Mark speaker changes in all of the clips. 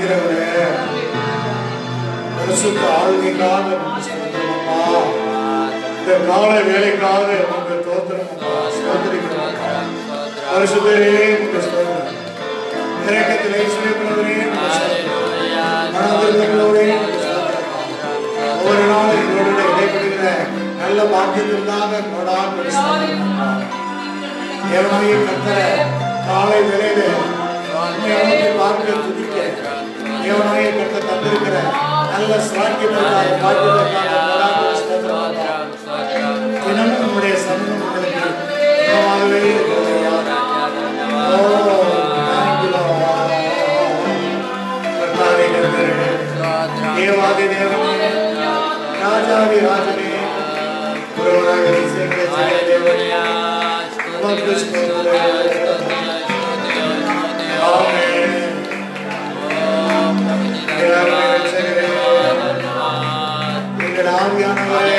Speaker 1: செய்கிறவரே, பரிசுத்த ஆளுகைக்காக ஸ்தோத்திரமப்பா. இந்த கால வேலைக்காக உங்க ஸ்தோத்திரமப்பா. ஸ்தோத்திரிக்கிறோம் பரிசுத்தரே, உங்க ஸ்தோத்திரம். இரக்கத்திலே சிலைக்கிறவரே, மனதிர்களோட ஒவ்வொரு நாளும் எங்களோட இடைப்படுகிற நல்ல பாக்கியத்திற்காக தேவனாகிய கர்த்தரை காலை வேளையில பார்க்க துதிக்க தேவனாகிய கர்த்தர் தந்திருக்கிற நல்ல சாக்கியத்திற்காக தினமும் நம்முடைய சமூகம் உங்களுக்கு உணவாகவே இருக்கிறது. தேவாதி தேவனே, ராஜாதி ராஜனே, குருவராக எங்கள் ஆவியானவரே,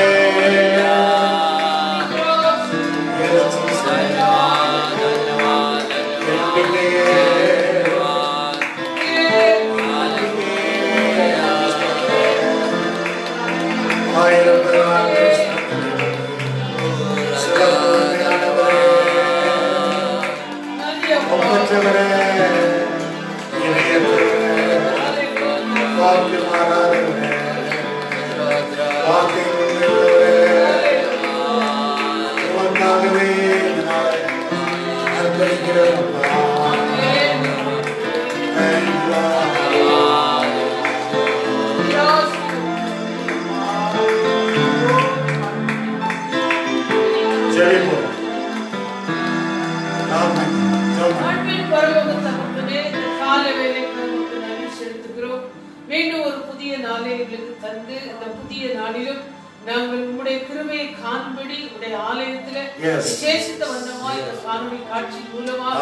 Speaker 2: மீண்டும் ஒரு புதிய நாளை எங்களுக்கு தந்து இந்த புதிய நாளிலும் நாங்கள் உம்முடைய கிருபையை காண்படி உடைய ஆலயத்திலே விசேஷித்த வண்ணமாய் இந்த காணொளி காட்சி மூலமாக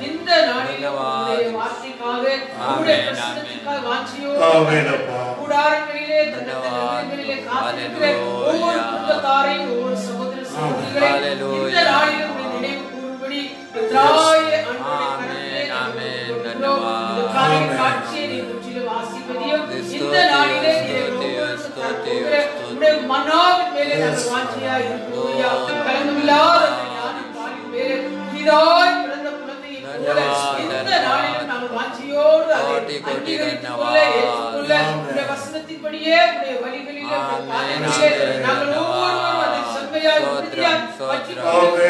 Speaker 2: இந்த நாளிலும் உம்முடைய வார்த்தைக்காக உம்முடைய பிரசன்னத்திற்காக வாஞ்சியோடு கூடாரங்களிலே தன்னங்களிலே காத்திருக்கிற ஒவ்வொரு குடும்பத்தாரையும் ஒவ்வொரு சகோதர சகோதரிகளையும் இந்த நாளிலும் உம்முடைய நினைவு கூறும்படி திராய அன்புடைய காணொளி காட்சியை நீ முற்றிலும் ஆசீர்வதியும். இந்த நாளிலே உம்முடைய மன்னாவின் மேலே நாங்கள் வாஞ்சியாய் இருக்கிறோம். கலங்கமில்லாத ஞானம் பாலின் மேலே புதிதாய் பிறந்த குழந்தையை போல இந்த நாளிலும் நாங்கள் வாஞ்சியோடு அதை அங்கீகரித்துக் கொள்ள ஏற்றுக்கொள்ள உம்முடைய வசனத்தின்படியே உம்முடைய வழிகளிலே பாதைகளிலே நாங்கள் ஒவ்வொருவரும் அதை செம்மையாய் உறுதியாய் பற்றிக்கொள்ள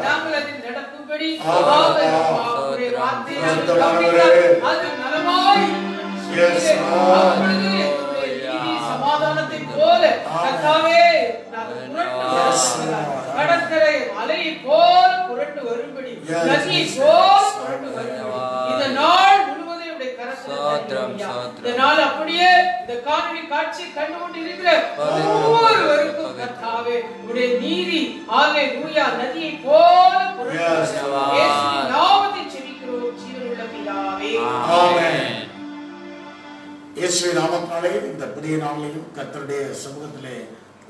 Speaker 2: நாங்கள் அதில் நடக்கும்படி உம்முடைய வார்த்தையை அது நலமாய் சமாதானத்தை போல கர்த்தாவே கடற்கரை அலையை போல் புரண்டு வரும்படி நதியை போல் புரண்டு வரும்படி இந்த நாள் முழுவதும் உடைய கரத்தில் இந்த நாள் அப்படியே இந்த காணொளி காட்சி கண்டு கொண்டு இருக்கிற ஒவ்வொருவருக்கும் கர்த்தாவே உடைய நீதி அல்லேலூயா நதியை போல புரண்டு இயேசுவின் நாமத்தில் ஜெபிக்கிறோம் ஜீவனுள்ள பிதாவே ஆமென்.
Speaker 1: இயேசுவின் நாமத்தினாலே இந்த புதிய நாளிலும் கர்த்தருடைய சமூகத்திலே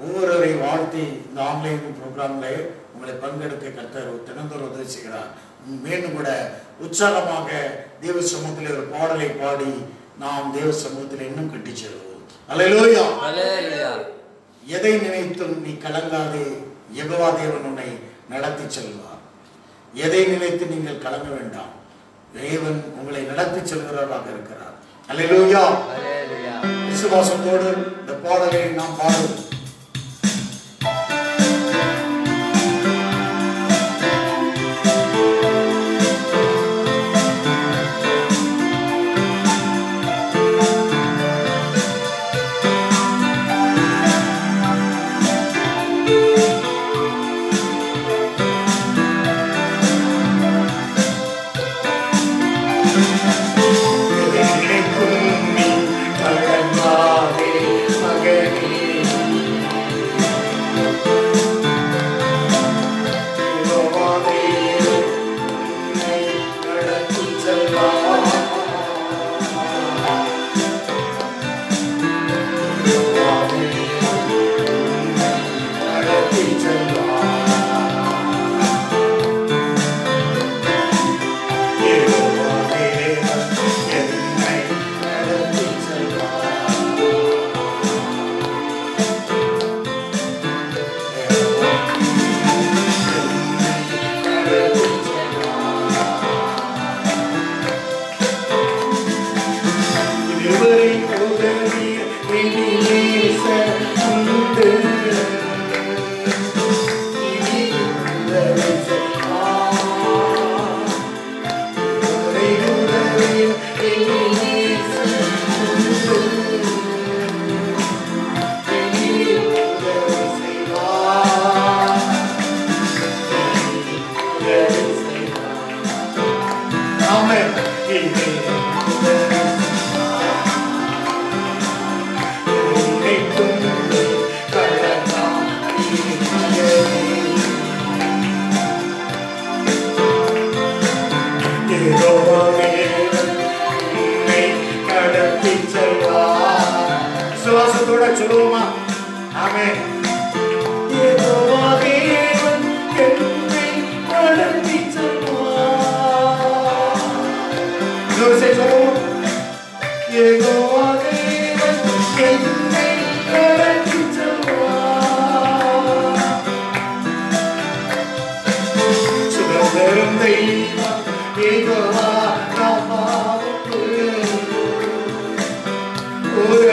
Speaker 1: ஒவ்வொருவரையும் வாழ்த்தி இந்த ஆன்லைன் ப்ரோக்ராம்ல உங்களை பங்கெடுக்க கர்த்தர் தினந்தோறும் உதவி செய்கிறார். மீண்டும் கூட உற்சாகமாக தேவ சமூகத்திலே ஒரு பாடலை பாடி நாம் தேவ சமூகத்தில் இன்னும் கட்டி செல்வோம். அல்லேலூயா. எதை நினைத்தும் நீ கலங்காதே, யெகோவா தேவன் உன்னை நடத்தி செல்வார். எதை நினைத்து நீங்கள் கலங்க வேண்டாம், தேவன் உங்களை நடத்தி செல்கிறவராக இருக்கிறார். அல்லேலூயா. விசுவாசத்தோடு இந்த பாடலை நாம் பாடுவோம். கலங்காதே மகனே, ஆமென். சுவாசத்தோட சொல்லுவோமா? ஆமென். யெகோவா தேவன் என்னை நடத்தி செல்வார். இன்னொரு சரி சொல்லுவோம். யெகோவா தேவன் என்னை நடத்தி செல்வார். சுதந்திரம் தெய்வம் யெகோவா ராமாவுக்கு ஒரு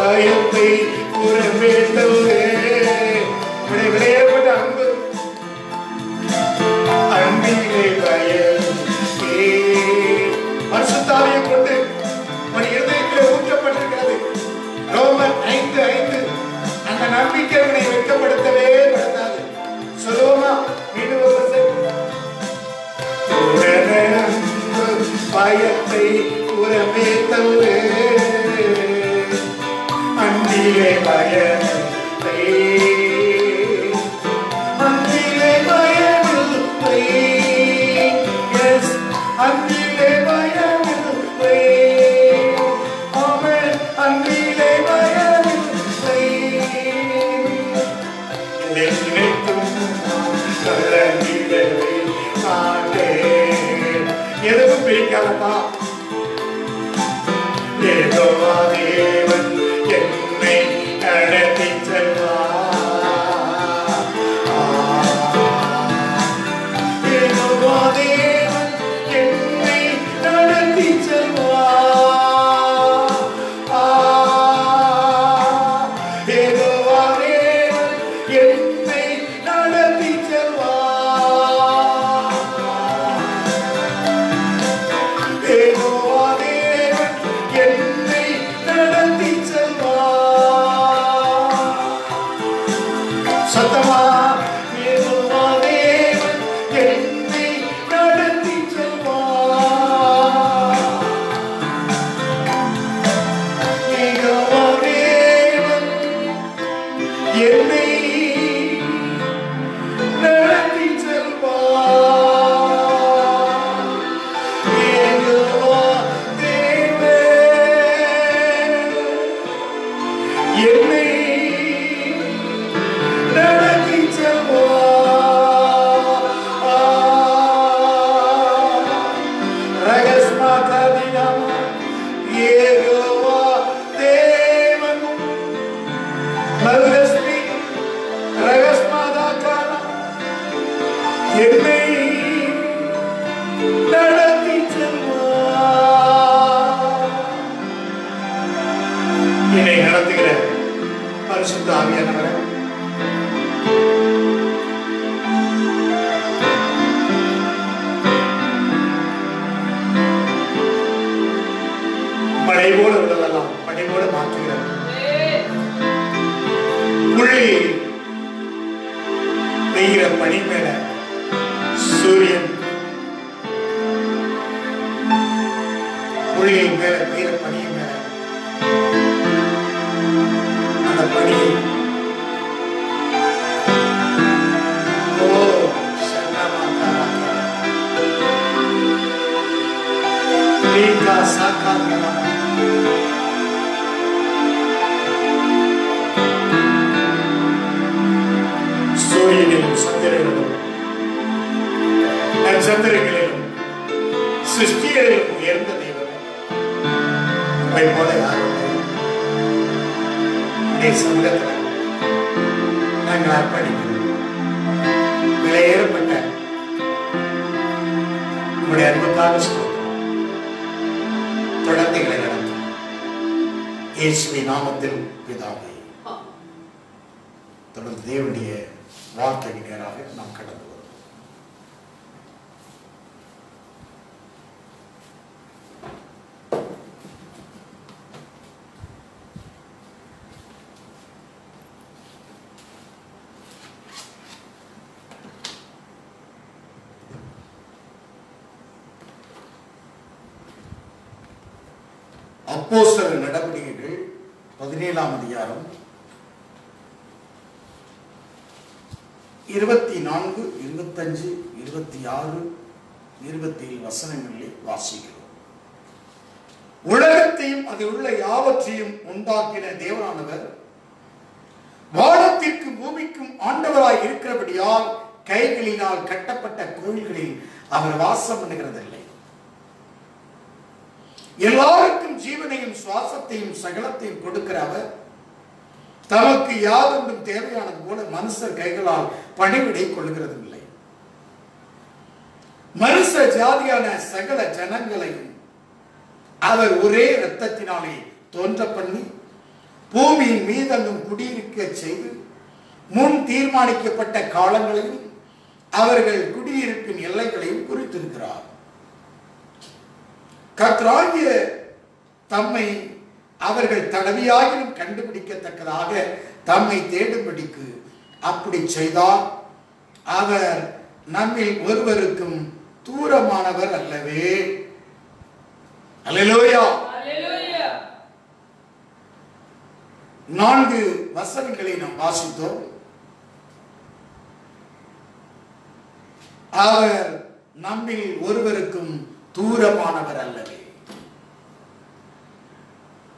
Speaker 3: Pay பயத்தை புறமே தவிர விளையாட அன்பு அன்பிலே பயத்தை பரிசுத்தாவியை கொண்டு ஒரு இதயத்திலே ஊற்றப்பட்டிருக்கிறது. ரோமர் 5:5. அந்த நம்பிக்கை உன்னை வெட்கப்படுத்தவே படுத்தாது. சொல்லுவோமா? மீண்டும் ஒரு பயத்தை புறமே தவிர அன்பிலே பயத்தை அன்பிலே பயமில்லை. எஸ், அன்பிலே பயமில்லை. ஆமென். அன்பிலே பயமில்லை. இதை நினைத்தும் கலங்கிடவே மாட்டேன். எதுவும் பிரிக்காதப்பா. ஏதோ தேவன் என்னை நடத்தி செல்வார். ஏதோ தேவன் என்னை நடத்தி செல்வார். ஏதோ தேவன் என்னை நடத்தி செல்வார். ஏதோ தேவன் என்னை நடத்தி செல்வார். சத்தமா? ஏதோ தேவன் என்னை நடத்தி செல்வார். ஏதோ தேவன் என்னை நடத்தி செல்வார். ஏதோ என்னை நடத்தி செல்வார். ரகஸ்மாதினம் யெகோவா தேவன் மதுரஸ்மி ரகஸ்மாதாகான என்னை நடத்தி செல்வார். என்னை நடத்துகிற பரிசுத்த ஆவியானவரே, மழை போல உள்ளதெல்லாம் பனி போல மாற்றுகிறது. புள்ளி பெய்கிற பனி மேல சூரியன் புள்ளியை மேல பெய்கிற பனி மேல அந்த பனி சூரியனிலும் சந்திரனிலும் நட்சத்திரங்களிலும் சிருஷ்டிகளிலும் உயர்ந்த தெய்வம் உண்மை போல யாரும் சமூகத்தில் நாங்கள் அர்ப்பணிக்கிறோம். விலையேறப்பட்ட உங்களுடைய அன்புக்காக தொடர்ந்துகளை நடத்தும் இயேசுவின் நாமத்தில் பிதாவே. தொடர்ந்து தேவனுடைய வார்த்தைக்கு நேராக நாம் கடந்து வரோம். அப்போஸ்தலர் நடவடிக்கைகள் 17ஆம் அதிகாரம் 24, 25, 26, 27 வசனங்களில் வாசிக்கிறோம். உலகத்தையும் அதில் உள்ள யாவற்றையும் உண்டாக்கின தேவனானவர் வானத்திற்கும் பூமிக்கும் ஆண்டவராய் இருக்கிறபடியால் கைகளினால் கட்டப்பட்ட கோயில்களில் அவர் வாசம் பண்ணுகிறதில்லை. எல்லாருக்கும் ஜீவனையும் சுவாசத்தையும் சகலத்தையும் கொடுக்கிற அவர் தமக்கு யாதொன்றும் தேவையானது போல மனுஷர் கைகளால் பணிவிடை கொள்கிறதில்லை. மனுஷ ஜாதியான சகல ஜனங்களையும் அவர் ஒரே இரத்தத்தினாலே தோன்ற பண்ணி பூமியின் மீதெங்கும் குடியிருக்க செய்து முன் தீர்மானிக்கப்பட்ட காலங்களையும் அவர்கள் குடியிருப்பின் எல்லைகளையும் குறித்திருக்கிறார். கர்த்தராகிய தம்மை அவர்கள் தடவியாகிலும் கண்டுபிடிக்கத்தக்கதாக தம்மை தேடும்படிக்கு அப்படி செய்தார். அவர் நம்மில் ஒருவருக்கும் தூரமானவர் அல்லவே. அல்லேலூயா. 4 வசனங்களை நாம் வாசித்தோம். அவர் நம்மில் ஒருவருக்கும் தூரமானவர் அல்லவே.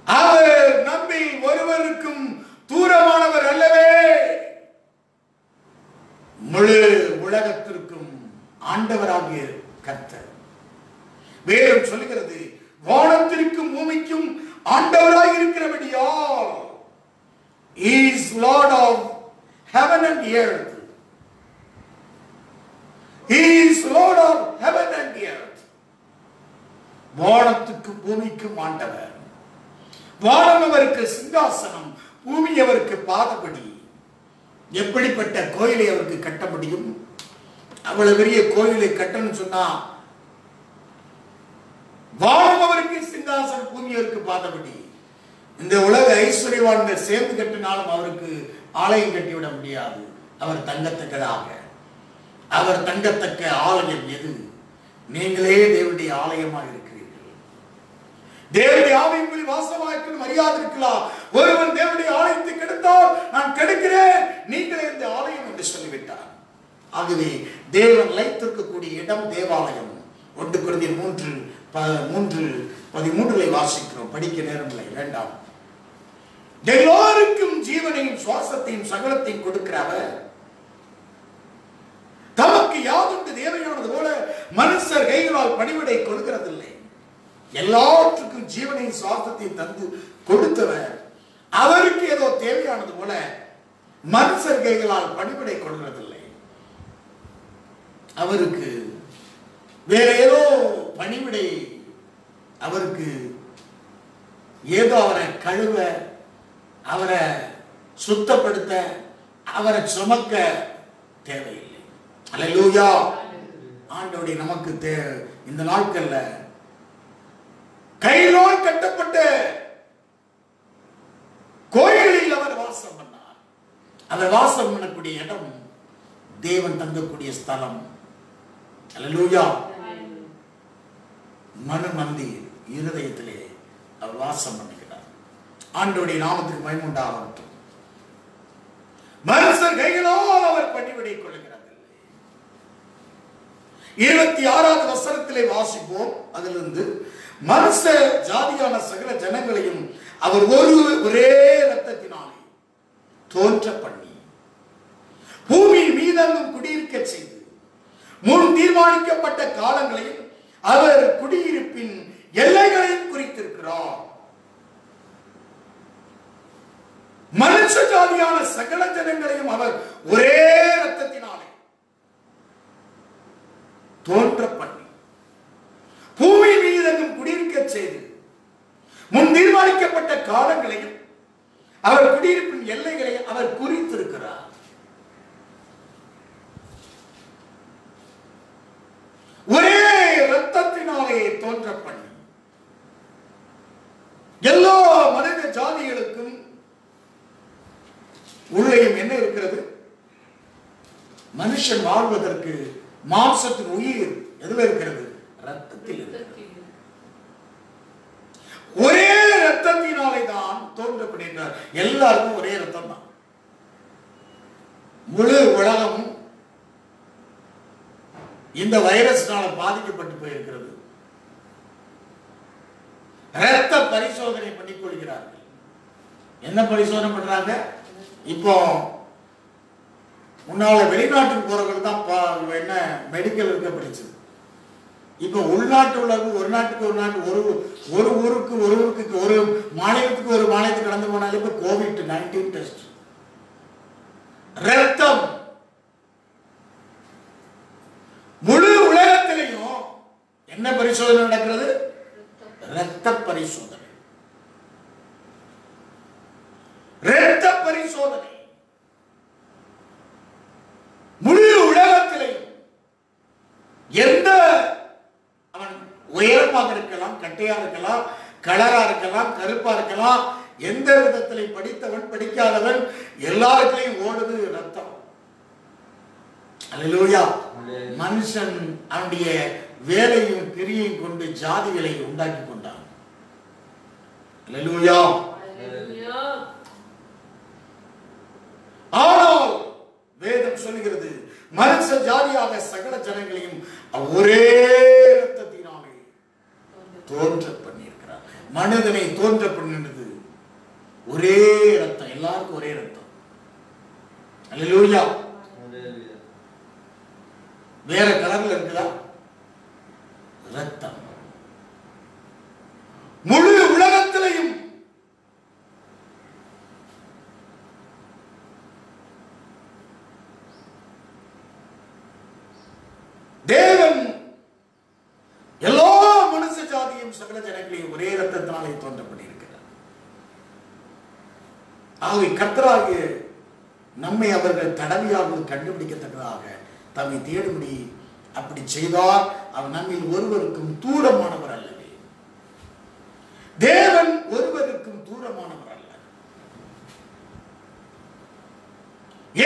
Speaker 3: அவர் நம்மில் ஒருவருக்கும் தூரமானவர் அல்லவே. முழு உலகத்திற்கும் ஆண்டவராகிய கர்த்தர். வேதம் சொல்லுகிறது, வானத்திற்கும் பூமிக்கும் ஆண்டவராய் இருக்கிறபடியால் He is Lord of heaven and earth. He is Lord of heaven and earth. வானத்துக்கும் பூமிக்கும் ஆண்டவர். வானம் அவருக்கு சிங்காசனம், பூமி அவருக்கு பாதபடி. எப்படிப்பட்ட கோயிலை அவருக்கு கட்ட முடியும்? அவ்வளவு பெரிய கோயிலை கட்டணும்னு சொன்னா வானம் அவருக்கு சிங்காசனம், பூமி அவருக்கு பாதபடி. இந்த உலக ஐஸ்வர்யவான்கள் சேர்ந்து கட்டினாலும் அவருக்கு ஆலயம் கட்டிவிட முடியாது. அவர் தங்கத்தக்கதாக. அவர் தங்கத்தக்க ஆலயம் எது? நீங்களே தேவனுடைய ஆலயமாக இருக்கிறீர்கள். தேவனுடைய ஆலயங்களில் வாசமாயிருக்கும் மரியாதை இருக்கலாம். ஒருவன் தேவனுடைய ஆலயத்தை கெடுத்தால் நான் கெடுக்கிறேன், நீங்களே இந்த ஆலயம் என்று சொல்லிவிட்டார். ஆகவே தேவன் லைத்திருக்கக்கூடிய இடம் தேவாலயம். 1 கொரிந்தியர் 3:13 வாசிக்கிறோம். படிக்க நேரம் இல்லை, வேண்டாம். எல்லோருக்கும் ஜீவனையும் சுவாசத்தையும் சகலத்தையும் கொடுக்கிறவர், தமக்கு யாதுண்டு தேவையானது போல மனுஷர் கைகளால் பணிவிடை கொடுக்கிறதில்லை. எல்லாற்றுக்கும் ஜீவனையும் சுவாசத்தையும் தந்து கொடுத்தவர், அவருக்கு ஏதோ தேவையானது போல மனுஷர் கைகளால் பணிவிடை கொடுக்கிறதில்லை. அவருக்கு வேற ஏதோ பணிவிடை, அவருக்கு ஏதோ அவரை கழுவ, அவரை சுத்தப்படுத்த, அவரை சுமக்க தேவையில்லை. அல்லேலூயா. ஆண்டவருடைய நமக்கு இந்த நாட்கள்ல கையினால் கட்டப்பட்ட கோயிலில் அவர் வாசம் பண்ணார். அவர் வாசம் பண்ணக்கூடிய இடம் தேவன் தங்கக்கூடிய ஸ்தலம். அல்லேலூயா. மன மந்தி இருதயத்திலே அவர் வாசம் பண்ணுகிறார். ஆண்டவருடைய நாமத்துக்கு மகிமை உண்டாகட்டும். மனுஷர் கைகளால் அவர் பணிவிடை கொள்கிறார். 26வது வசனத்திலே வாசிப்போம். அதிலிருந்து, மனுஷ ஜாதியான சகல ஜனங்களையும் அவர் ஒரே இரத்தத்தினாலே தோன்ற பண்ணி பூமியின் மீதெங்கும் குடியிருக்க செய்து முன் தீர்மானிக்கப்பட்ட காலங்களையும் அவர் குடியிருப்பின் எல்லைகளையும் குறித்திருக்கிறார். மனுஷ ஜாதியான சகல ஜனங்களையும் அவர் ஒரே இரத்தத்தினாலே தோன்ற பண்ணி பூமி மீதெங்கும் குடியிருக்க செய்து முன் தீர்மானிக்கப்பட்ட காலங்களையும் அவர் குடியிருப்பின் எல்லைகளை அவர் குறித்திருக்கிறார். ஒரே இரத்தத்தினாலே தோன்ற பண்ணி எல்லா மனித ஜாதிகளுக்கும் உள்ளேயும் என்ன இருக்கிறது? மனுஷன் வாழ்வதற்கு மாம்சத்தின் உயிர் எதுல இருக்கிறது? ரத்தத்தில் இருக்கிறது. ஒரே ரத்தத்தினாலே தான் தோன்றப்படுகிறார். எல்லாருக்கும் ஒரே ரத்தம் தான். முழு உலகமும் இந்த வைரஸ்னால பாதிக்கப்பட்டு போயிருக்கிறது. இரத்த பரிசோதனை பண்ணிக் கொள்கிறார்கள். என்ன பரிசோதனை பண்றாங்க? இப்போ முன்னால வெளிநாட்டுக்கு போறவர்கள் தான் என்ன மெடிக்கல் இருக்க படிச்சது. இப்ப உள்நாட்டு உள்ளவர்கள் ஒரு நாட்டுக்கு ஒரு நாட்டு ஒரு ஊருக்கு ஒரு மாநிலத்துக்கு ஒரு மாநிலத்துக்கு கடந்து போனாலே இப்ப COVID-19 டெஸ்ட். ரத்தம் முழு உலகத்திலையும் என்ன பரிசோதனை நடக்கிறது? ரத்த பரிசோதனை. சோதனை. முழு உலகத்திலே எந்த அவன் உயரமாக இருக்கலாம், கட்டையா இருக்கலாம், கலரா இருக்கலாம், கருப்பா இருக்கலாம், எந்த விதத்திலே படித்தவன் படிக்காதவன் எல்லாருக்கையும் ஓடுது ரத்தம். அல்லேலூயா. மனுஷன் அவனுடைய வேலையும் கிரியையும் கொண்டு ஜாதிகளை உண்டாக்கி கொண்டான். அல்லேலூயா. ஆனால் வேதம் சொல்லுகிறது மனுஷ ஜாதியாக சகல ஜனங்களையும் ஒரே இரத்தத்தினாலே தோன்ற பண்ணியிருக்கிறார். மனிதனை தோன்ற பண்ணினது ஒரே இரத்தம், எல்லாருக்கும் ஒரே இரத்தம். அல்லேலூயா. வேற கலர்ல இருக்குதா? இரத்தம். முழு உலகத்திலையும் தேவன் எல்லா மனுஷ ஜாதியும் சகல ஜனங்களையும் ஒரே இரத்தத்தினாலே தோன்றப்பட்டிருக்கிறார். ஆகவே கர்த்தராகிய நம்மை அவர்கள் தடவியாக கண்டுபிடிக்கத்தக்கதாக தம்மை தேடும்படி அப்படி செய்தார். அவர் நம்மில் ஒருவருக்கும் தூரமானவர் அல்லவே. தேவன் ஒருவருக்கும் தூரமானவர் அல்ல.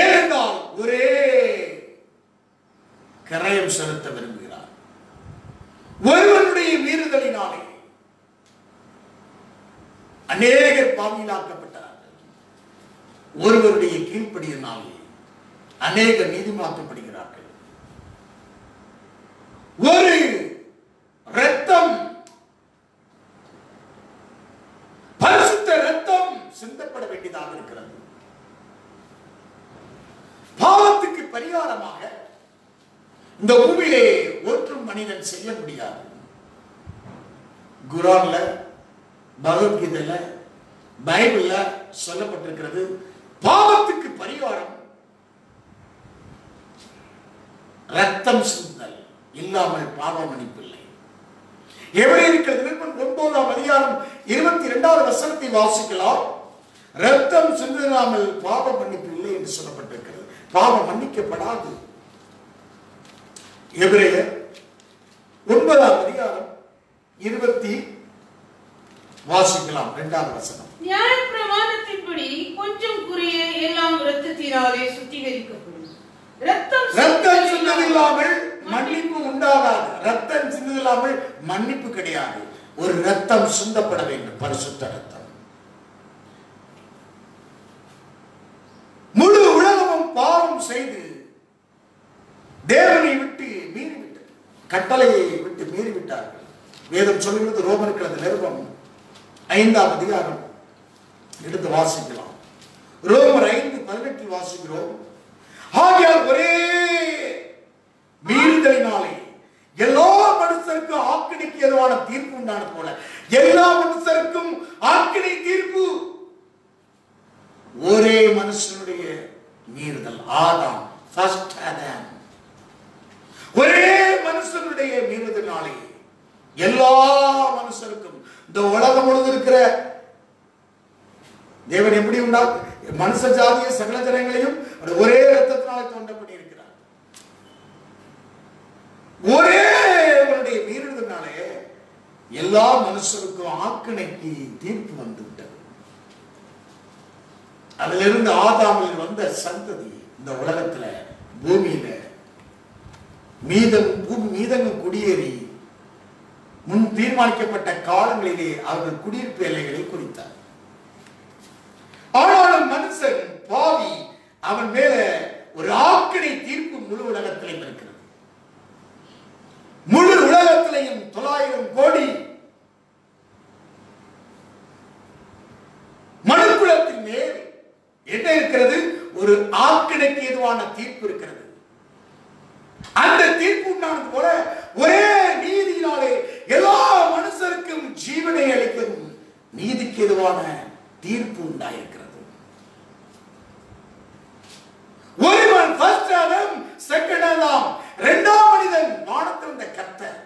Speaker 3: ஏனென்றால் ஒரே கரையம் செலுத்த விரும்புகிறார். ஒருவனுடைய மீறுதலினாலே அநேகர் பாவியிலாக்கப்பட்டார்கள். ஒருவருடைய கீழ்ப்படியினாலே அநேகர் நீதிமாக்கப்படுகிறார்கள். ஒரு இரத்தம், பரிசுத்த இரத்தம் சிந்தப்பட வேண்டியதாக இருக்கிறது. பாவத்துக்கு பரிகாரமாக இந்த பூமியிலே ஒற்றும் மனிதன் செய்ய முடியாது. குர்ஆன்ல, பகவத்கீதையில, பைபிள்ல சொல்லப்பட்டிருக்கிறது பாவத்துக்கு பரிகாரம் ரத்தம் சிந்தல், இல்லாமல் பாவ மன்னிப்பில்லை. எபிரேயர் நிருபம் 9ஆம் அதிகாரம் 22வது வசனத்தை வாசிக்கலாம். ரத்தம் சிந்தாமல் பாவ மன்னிப்பு இல்லை என்று சொல்லப்பட்டிருக்கிறது. பாவம் மன்னிக்கப்படாது. எபிரேயர் 9ஆம் அதிகாரம் 20 வாசிக்கலாம் 2வது வசனம்.
Speaker 2: நியாயப்பிரமாணத்தின்படி கொஞ்சம் குறைய எல்லாம் இரத்தத்தினாலே சுத்திகரிக்கப்படும். ரத்தம்
Speaker 3: சிந்ததில்லாமல் மன்னிப்பு உண்டாகாது. ரத்தம் சிந்ததில்லாமல் மன்னிப்பு கிடையாது. ஒரு ரத்தம் சிந்தப்பட வேண்டும், பரிசுத்த ரத்தம். முழு உலகமும் பாவம் செய்து தேவனை விட்டு மீறிவிட்டது, கட்டளையை விட்டு மீறிவிட்டார்கள். வேதம் சொல்லுகிறது ரோமர்கள் நிருபம் 5ஆம் அதிகாரம் எடுத்து வாசிக்கலாம். ரோமர் 5:18 வாசிக்கிறோம். ஆகையால் ஒரே மீறுதலினாலே எல்லா மனுஷருக்கும் ஆக்கினைக்கு எதுவான தீர்ப்பு உண்டான போல எல்லா மனுஷருக்கும் ஆக்கினை தீர்ப்பு. ஒரே மனுஷனுடைய மீறுதல், ஆதாம், ஃபர்ஸ்ட் ஆதாம். ஒரே மனுஷனுடைய மீறுதலினாலே எல்லா மனுஷருக்கும், இந்த உலகம் முழுவதும் இருக்கிற தேவன் எப்படி உண்டா மனுஷ ஜாதிய சகல ஜனங்களையும் ஒரே இரத்தத்தினாலே தோன்றப்படி இருக்கிறார். ஒரே மீறுதலினாலே எல்லா மனுஷருக்கும் ஆக்கினைக்கு தீர்ப்பு வந்து விட்டது. அதிலிருந்து ஆதாமில் வந்த சந்ததி இந்த உலகத்துல பூமியில மீதங்கும் குடியேறி முன் தீர்மானிக்கப்பட்ட காலங்களிலே அவர்கள் குடியிருப்பு எல்லைகளை குறித்தார். ஆனாலும் மனுஷன் பாவி, அவன் மேல ஒரு ஆக்கினை தீர்ப்பு முழு உலகத்திலையும் இருக்கிறது. முழு உலகத்திலையும் 900 கோடி மனுக்குலத்தின் மேல் என்ன இருக்கிறது? ஒரு ஆக்கினைக்கு எதுவான தீர்ப்பு இருக்கிறது. அந்த தீர்ப்பு உண்டானது போல ஒரே நீதியினாலே எல்லா மனுஷருக்கும் ஜீவனை அளிக்கும் நீதிக்கு எதுவான தீர்ப்பு உண்டாயிருக்கிறது. ஒருவன் ஃபர்ஸ்ட் ஆதாம், செகண்ட் ஆதாம், இரண்டாம் மனிதன் வானத்திலிருந்த கர்த்தர்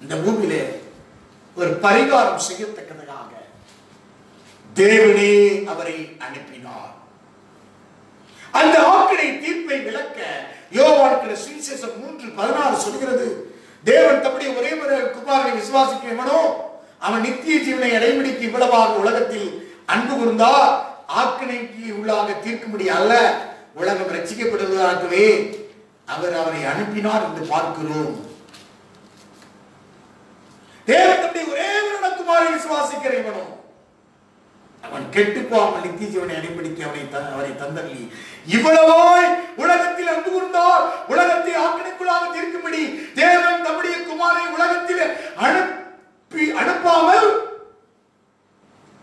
Speaker 3: இந்த பூமியிலே ஒரு பரிகாரம் செய்யத்தக்கதாக தேவனே அவரை அனுப்பினார். அந்த ஆக்கினை தீர்ப்பை விளக்க யோவான் சுவிசேஷம் 3:16 சொல்கிறது, தேவன் தம்முடைய ஒரே குமாரனை விசுவாசிக்கிறவனோ அவன் நித்திய ஜீவனை அடைமடிக்கு இவ்வளவாக உலகத்தில் அன்பு கூர்ந்தார், ஆக்கினைக்கு உள்ளாக தீர்க்கும்படி அல்ல, உலகம் ரட்சிக்கப்படுவதாகவே அவர் அவரை அனுப்பினார் என்று பார்க்கிறோம். தேவன் தம்முடைய ஒரே குமாரனை விசுவாசிக்கிறவனோ அவன் கெட்டு போகாமல் நித்திய ஜீவனை அடைபடிக்க அவரை தந்தள்ளி இவ்வளவாய் உலகத்தில் அன்பு கூர்ந்தார், உலகத்தை ஆக்கினைக்குள்ளாக தீர்க்கும்படி தேவன் தம்முடைய குமாரனை உலகத்தில் அனுப்பாமல்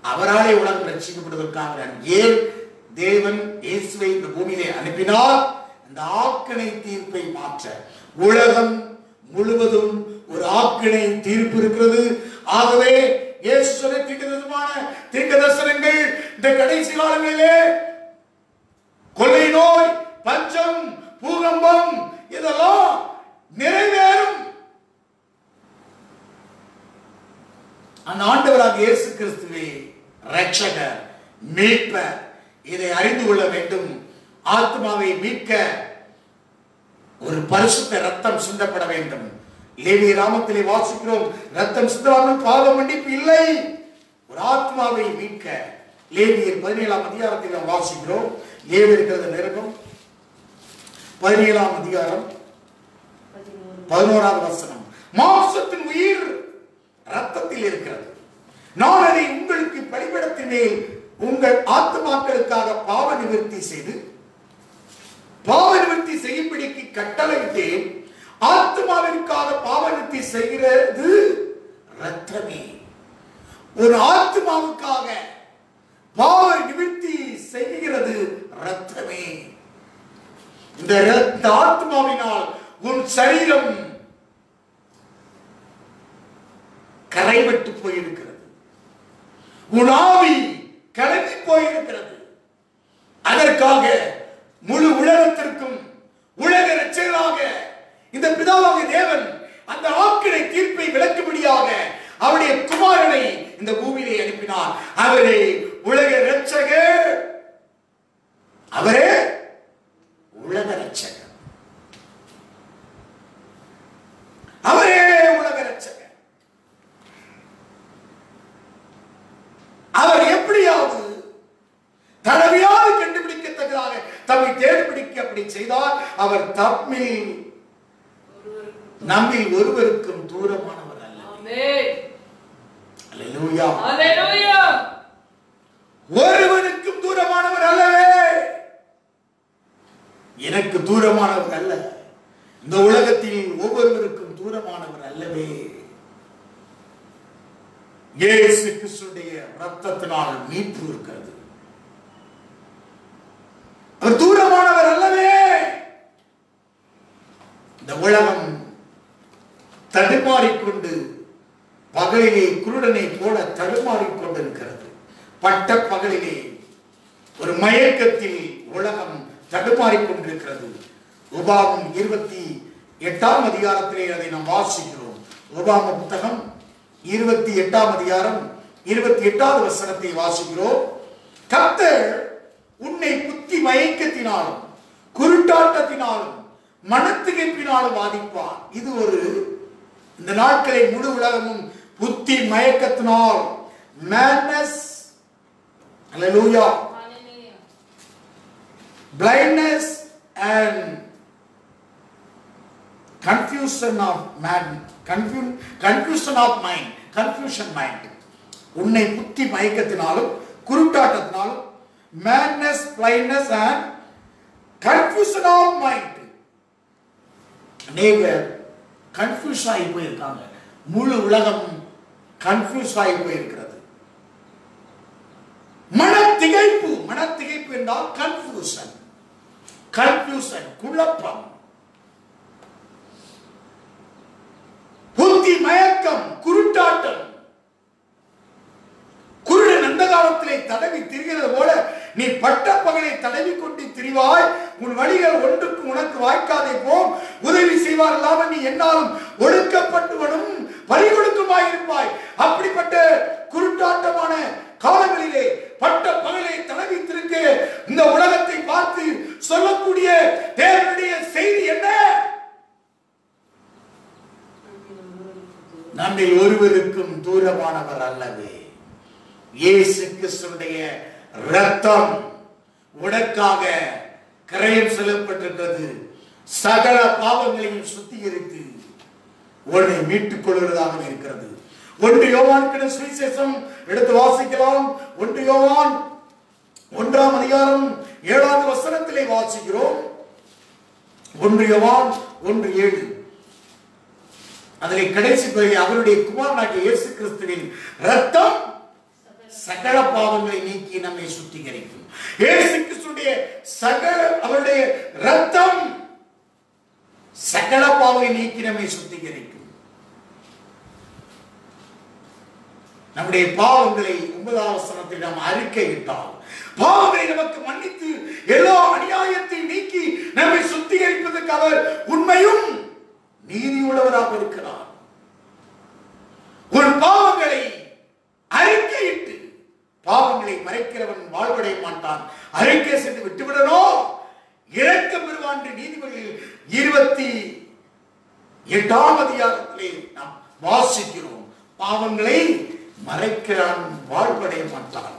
Speaker 3: அவராலே உலகம் ரட்சிக்கப்படுவதற்காக ஏன் தேவன் இயேசுவை இந்த பூமியிலே அனுப்பினார்? இந்த ஆக்கினை தீர்ப்பை மாற்ற. உலகம் முழுவதும் ஒரு ஆக்கினை தீர்ப்பு இருக்கிறது. ஆகவே இயேசு சொன்ன தீர்க்க தரிசனங்கள் இந்த கடைசி காலங்களிலே கொள்ளை நோய், பஞ்சம், பூகம்பம் இதெல்லாம் நிறைவேறும். அந்த ஆண்டவராக இயேசு கிறிஸ்துவே இரட்சகர், மீட்பர், இதை அறிந்து கொள்ள வேண்டும். ஆத்மாவை மீட்க ஒரு பரிசுத்த ரத்தம் சிந்தப்பட வேண்டும். லேவிய ராமத்திலே வாசிக்கிறோம், ரத்தம் சிந்தாமல் பாவ மன்னிப்பு இல்லை. ஒரு ஆத்மாவை மீட்க லேவியர் 17ஆம் அதிகாரத்தில் நாம் வாசிக்கிறோம். லேவியர் நிருபம் 17ஆம் அதிகாரம் 11ஆவது வசனம், மாம்சத்தின் உயிர் ரத்தத்தில் இருக்கிறது, நான் அதை உங்களுக்கு பலிபீடத்தின் மேல் உங்கள் ஆத்மாக்களுக்காக பாவ நிவர்த்தி செய்யும்படிக்கு கட்டளையிட்டேன். ஆத்மாவிற்காக பாவ நிவர்த்தி செய்கிறது ரத்தமே. ஒரு ஆத்மாவுக்காக பாவ நிவர்த்தி செய்கிறது ரத்தமே. இந்த ஆத்மாவினால் உன் சரீரம் கரைபட்டு போயிருக்கிறது, உன் ஆவி கலங்கி போயிருக்கிறது. அதற்காக முழு உலகத்திற்கும் உலக இரட்சகராக இந்த பிதாவாகிய தேவன் அந்த ஆக்கினை தீர்ப்பை விளக்கும்படியாக அவருடைய குமாரனை இந்த பூமியிலே அனுப்பினார். அவரே உலக இரட்சகர், அவரே உலக இரட்சகர், அவரே உலக இரட்சகர். அவர் எப்படியாவது தடவையாவது கண்டுபிடிக்கத்தக்கதாக தம்மை தேடிப்பிடிக்க அப்படி செய்தார். அவர் நம்மில் ஒருவருக்கும் தூரமானவர் அல்ல. அல்லேலூயா, அல்லேலூயா. ஒருவனுக்கும் தூரமானவர் அல்லவே. எனக்கு தூரமானவர் அல்ல, இந்த உலகத்தில் ஒவ்வொருவருக்கும் தூரமானவர் அல்லவே. இயேசு கிறிஸ்துவின் இரத்தத்தினால் மீட்பு இருக்கிறது. அவர் தூரமானவர் அல்லவே. இந்த உலகம் தடுமாறிக்கொண்டு பகலிலே குருடனை போல தடுமாறிக்கொண்டிருக்கிறது. பட்ட பகலிலே ஒரு மயக்கத்தில் உலகம் தடுமாறிக்கொண்டிருக்கிறது. உபாகம் 28ஆம் அதிகாரத்திலே அதை நாம் வாசிக்கிறோம். உபாக புத்தகம் 28ஆம் அதிகாரம் 28வது வசனத்தை வாசிக்கிறோம். கர்த்தர் உன்னை புத்தி மயக்கத்தினாலும் குருட்டாட்டத்தினாலும் மனத்திகைப்பினாலும் வாதிப்பார். இது ஒரு இந்த நாட்களை முழு உலகமும் புத்தி மயக்கத்தினால், madness, hallelujah, blindness and confusion of mind. உன்னை புத்தி மயக்கத்தினாலும் குருட்டாட்டத்தினாலும், madness, blindness and confusion of mind. அநேகர் கன்ஃபியூஸ் ஆகி போயிருக்காங்க. முழு உலகம் கன்ஃபியூஸ் ஆகி போயிருக்கிறது. மனத்திகைப்பு என்றால் கன்ஃபியூஷன், குழப்பம், புத்தி மயக்கம், குருட்டாட்டம். குருடன் அந்த காலத்திலே தடவி திரிகிறது போல நீ பட்ட பகலை தடவி கொண்டு திரிவாய். உன் வழிகள் ஒன்றுக்கு உனக்கு வாய்க்காதே போம். உதவி செய்வார் இல்லாமல் நீ என்னாலும் ஒடுக்கப்பட்டுவனும் பறிகொடுக்குமாயிருப்பாய். அப்படிப்பட்ட குருட்டாட்டமான காலங்களிலே பட்ட பகலை தடவி திருக்க இந்த உலகத்தை பார்த்து நம்மில் ஒருவருக்கும் தூரமானவர் அல்லவே. இயேசு கிறிஸ்துடைய இரத்தம் உனக்காக கிரயம் செல்லப்பட்டிருக்கிறது. சகல பாவங்களையும் சுத்திகரித்து உன்னை மீட்டுக் கொள்வதாக இருக்கிறது. 1 யோவான் சுவிசேஷம் எடுத்து வாசிக்கலாம். 1 யோவான் 1ஆம் அதிகாரம் 7வது வசனத்திலே வாசிக்கிறோம். 1 யோவான் 1:7. அதிலே கடைசி பகுதி, அவருடைய குமாரனாகிய இயேசு கிறிஸ்துவின் இரத்தம் சகல பாவங்களை நீக்கி நம்மை சுத்திகரிக்கும். இயேசு கிறிஸ்துடைய அவருடைய இரத்தம் சகல பாவங்களை நீக்கி நம்மை சுத்திகரிக்கும். நம்முடைய பாவங்களை 9ஆம் வசனத்தில் நாம் அறிக்கையிட்டால் பாவங்களை நமக்கு மன்னித்து எல்லா அநியாயத்தை நீக்கி நம்மை சுத்திகரிப்பதற்கு அவர் உண்மையும் நீதி உள்ளவராக இருக்கிறார். உன் பாவங்களை அறிக்கையிட்டு, பாவங்களை மறைக்கிறவன் வாழ்வடைய மாட்டான், அறிக்கை செய்து விட்டுவிடனோ இரக்கம் பெறுவான். நீதிமொழியில் 28ஆம் அதிகாரத்திலே நாம் வாசிக்கிறோம். பாவங்களை மறைக்கிறான், வாழ்வடைய மாட்டான்,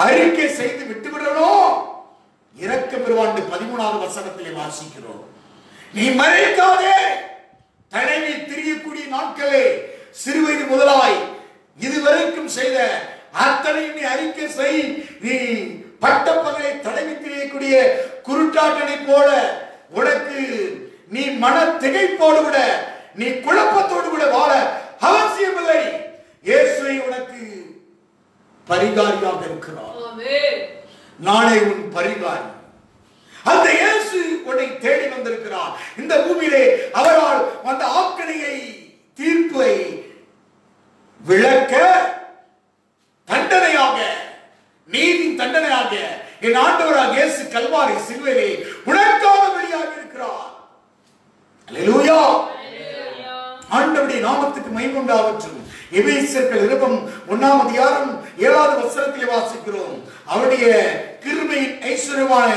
Speaker 3: அறிக்கை செய்து விட்டுவிடனோ இரக்கம் பெறுவான். 13ஆவது வசனத்திலே வாசிக்கிறோம். நீ மறைக்காதே, தடவி திரியக்கூடிய நாட்களே, சிறுவயது முதலாய் இதுவரைக்கும் செய்த அத்தனையும் நீ அறிக்கை செய். நீ பட்டப்பகலை தடவி திரியக்கூடிய குருட்டாட்டனை போல உனக்கு நீ மன திகைப்போடு விட, நீ குழப்பத்தோடு விட வாழ அவசியமில்லை. இயேசுவை உனக்கு பரிகாரியாக இருக்கிறார். நானே உன் பரிகாரி. அந்த இயேசு உன்னை தேடி வந்திருக்கிறார். இந்த பூமியிலே அவரால் அந்த ஆக்கணையை, தீர்ப்பை விளக்க, தண்டனையாக, நீதி தண்டனையாக என் ஆண்டவராக இயேசு கல்வாரி சிலுவையிலே உனக்காக வெளியாகி இருக்கிறார். அல்லேலூயா. ஆண்டவருடைய நாமத்துக்கு மகிமை உண்டாகட்டும். எபேசியர்கள் 1ஆம் அதிகாரம் 7வது வசனத்திலே வாசிக்கிறோம். அவருடைய கிருபையின் ஐஸ்வர்யமான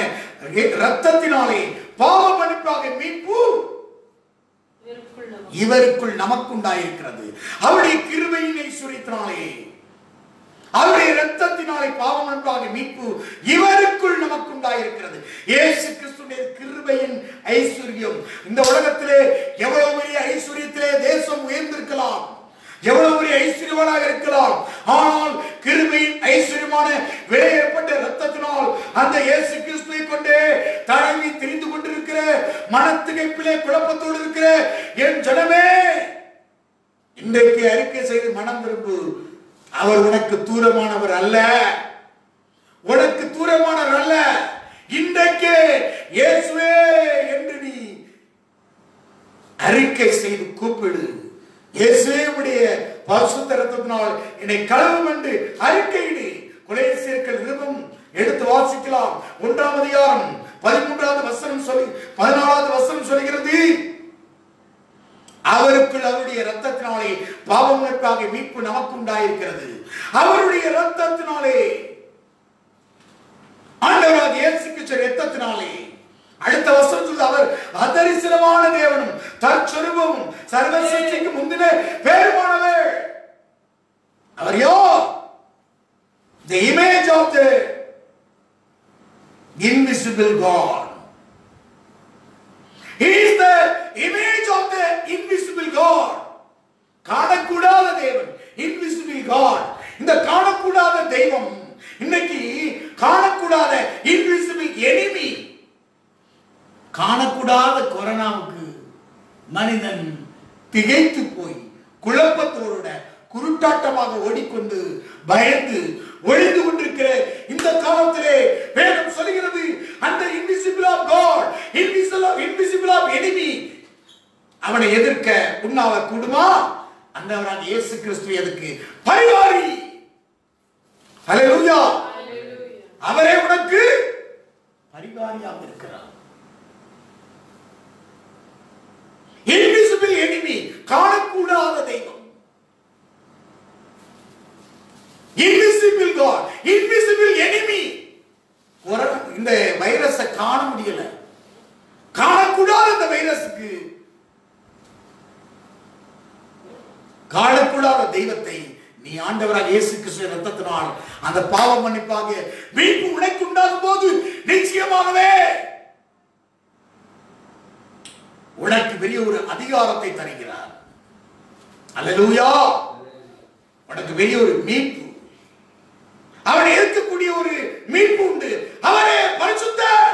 Speaker 3: இரத்தத்தினாலே பாவ மன்னிப்பாக மீட்பு இவருக்குள் நமக்குண்டாயிருக்கிறது. அவருடைய கிருபையின் ஐஸ்வர்யத்தினாலே, அவருடைய இரத்தத்தினாலே பாவ மன்னிப்பாக மீட்பு இவருக்குள் நமக்குண்டாயிருக்கிறது. இயேசு கிறிஸ்துவின் கிருபையின் ஐஸ்வர்யம். இந்த உலகத்திலே எவ்வளவு பெரிய ஐஸ்வர்யத்திலே தேசம் உயர்ந்திருக்கலாம், எவ்வளவு பெரிய ஐஸ்வர்யவானாக இருக்கலாம், ஆனால் கிருபையின் ஐஸ்வர்யமான விலையேறப்பட்ட இரத்தத்தினால் அந்த இயேசு கிறிஸ்துவை கொண்டே தடவி திரிந்து கொண்டிருக்கிற, மனத்திகைப்பிலே குழப்பத்தோடு இருக்கிற என் ஜனமே, இன்றைக்கு அறிக்கை செய்து மனம் திரும்பு. அவர் உனக்கு தூரமானவர் அல்ல, உனக்கு தூரமானவர் அல்ல. இன்றைக்கு இயேசுவே என்று நீ அறிக்கை செய்து கூப்பிடு. இயேசுவுடைய பரிசுத்த இரத்தத்தினால் என்னை கழுவும் என்று அறிக்கையிடு. கொலோசியர்கள் 2 எடுத்து வாசிக்கலாம். 1ஆம் அதிகாரம் 13வது வசனம் 14வது வசனம் சொல்கிறது, அவருக்குள் அவருடைய இரத்தத்தினாலே பாவம் மன்னிப்பாக மீட்பு நமக்கு உண்டாயிருக்கிறது. அவருடைய இரத்தத்தினாலே, ஆண்டவராகிய இயேசு கிறிஸ்துவின் இரத்தத்தினாலே. அடுத்த வசனம் சொல்லுது, அவர் அதரிசனமான தேவனும் தற்சொரூபமும் சர்வ சிருஷ்டிக்கு முந்தின பேருமானவர். அவர் யார்? The image of the invisible God. He is the image of the invisible God. காணக்கூடாத தேவன், invisible God. இந்த காணக்கூடாத தெய்வம் இன்னைக்கு காணக்கூடாத invisible enemy. காணக்கூடாத கொரோனாவுக்கு மனிதன் திகைத்து போய் குழப்பத்தோட குருட்டாட்டமாக ஓடிக்கொண்டு பயந்து ஒழிந்து கொண்டிருக்கிற இந்த காலத்திலே வேதம் சொல்கிறது, அந்த invisible of God, invisible of enemy, அவனை எதிர்க்க உன்னால கூடுமா? அந்தவராக இயேசு கிறிஸ்து எதுக்கு பரிகாரி. ஹல்லேலூயா. அவரே உனக்கு பரிகாரியாக இருக்கிறார். இன்விசிபிள் எனிமி, காணக்கூடாத தெய்வம். Invisible God, invisible enemy. இந்த வைரஸை காண முடியல, காணக்கூடாத இந்த வைரஸுக்கு காணக்கூடாத தெய்வத்தை நீ ஆண்டவராக இயேசு கிறிஸ்துவின் இரத்தத்தினால் அந்த பாவ மன்னிப்பாக மீட்பு உனக்கு உண்டாகும் போது நிச்சயமாகவே உனக்கு பெரிய ஒரு அதிகாரத்தை தருகிறார். அல்லேலூயா. உனக்கு பெரிய ஒரு மீட்பு, அவனை இருக்கக்கூடிய ஒரு மீட்பு உண்டு. அவரே பரிசுத்தர்.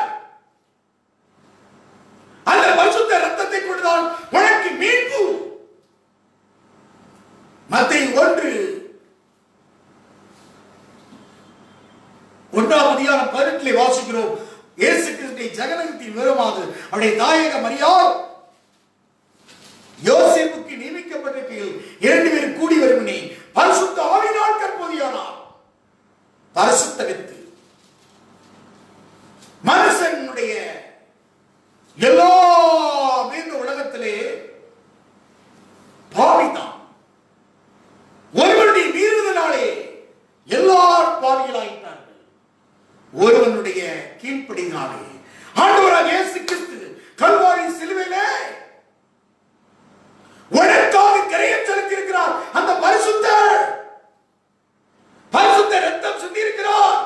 Speaker 3: அந்த பரிசுத்த இரத்தத்தை கொண்டுதான் உனக்கு மீட்பு. மத்தேயு 1:18 வாசிக்கிறோம். இயேசு கிறிஸ்துவை ஜகனகத்தின் விவரமாக அவருடைய தாயக மரியாள் யோசேப்புக்கு நியமிக்கப்பட்டிருக்கையில் 2 பேர் கூடி வருமனே பரிசுத்த ஆவியினால் கற்பதியானார். பரிசுத்த வித்து மனுஷனுடைய எல்லாமே இந்த உலகத்திலே பாவிதான். ஒருவனுடைய மீறுதலாலே எல்லாரும் பாவிகளாயிட்டார்கள். ஒருவனுடைய கீழ்ப்படியினாலே ஆண்டவராகிய இயேசு கிறிஸ்து கல்வாரி சிலுவையிலே உனக்காக கரையம் செலுத்தி இருக்கிறார். அந்த பரிசுத்தர் ரத்தம் சிந்தி இருக்கிறார்.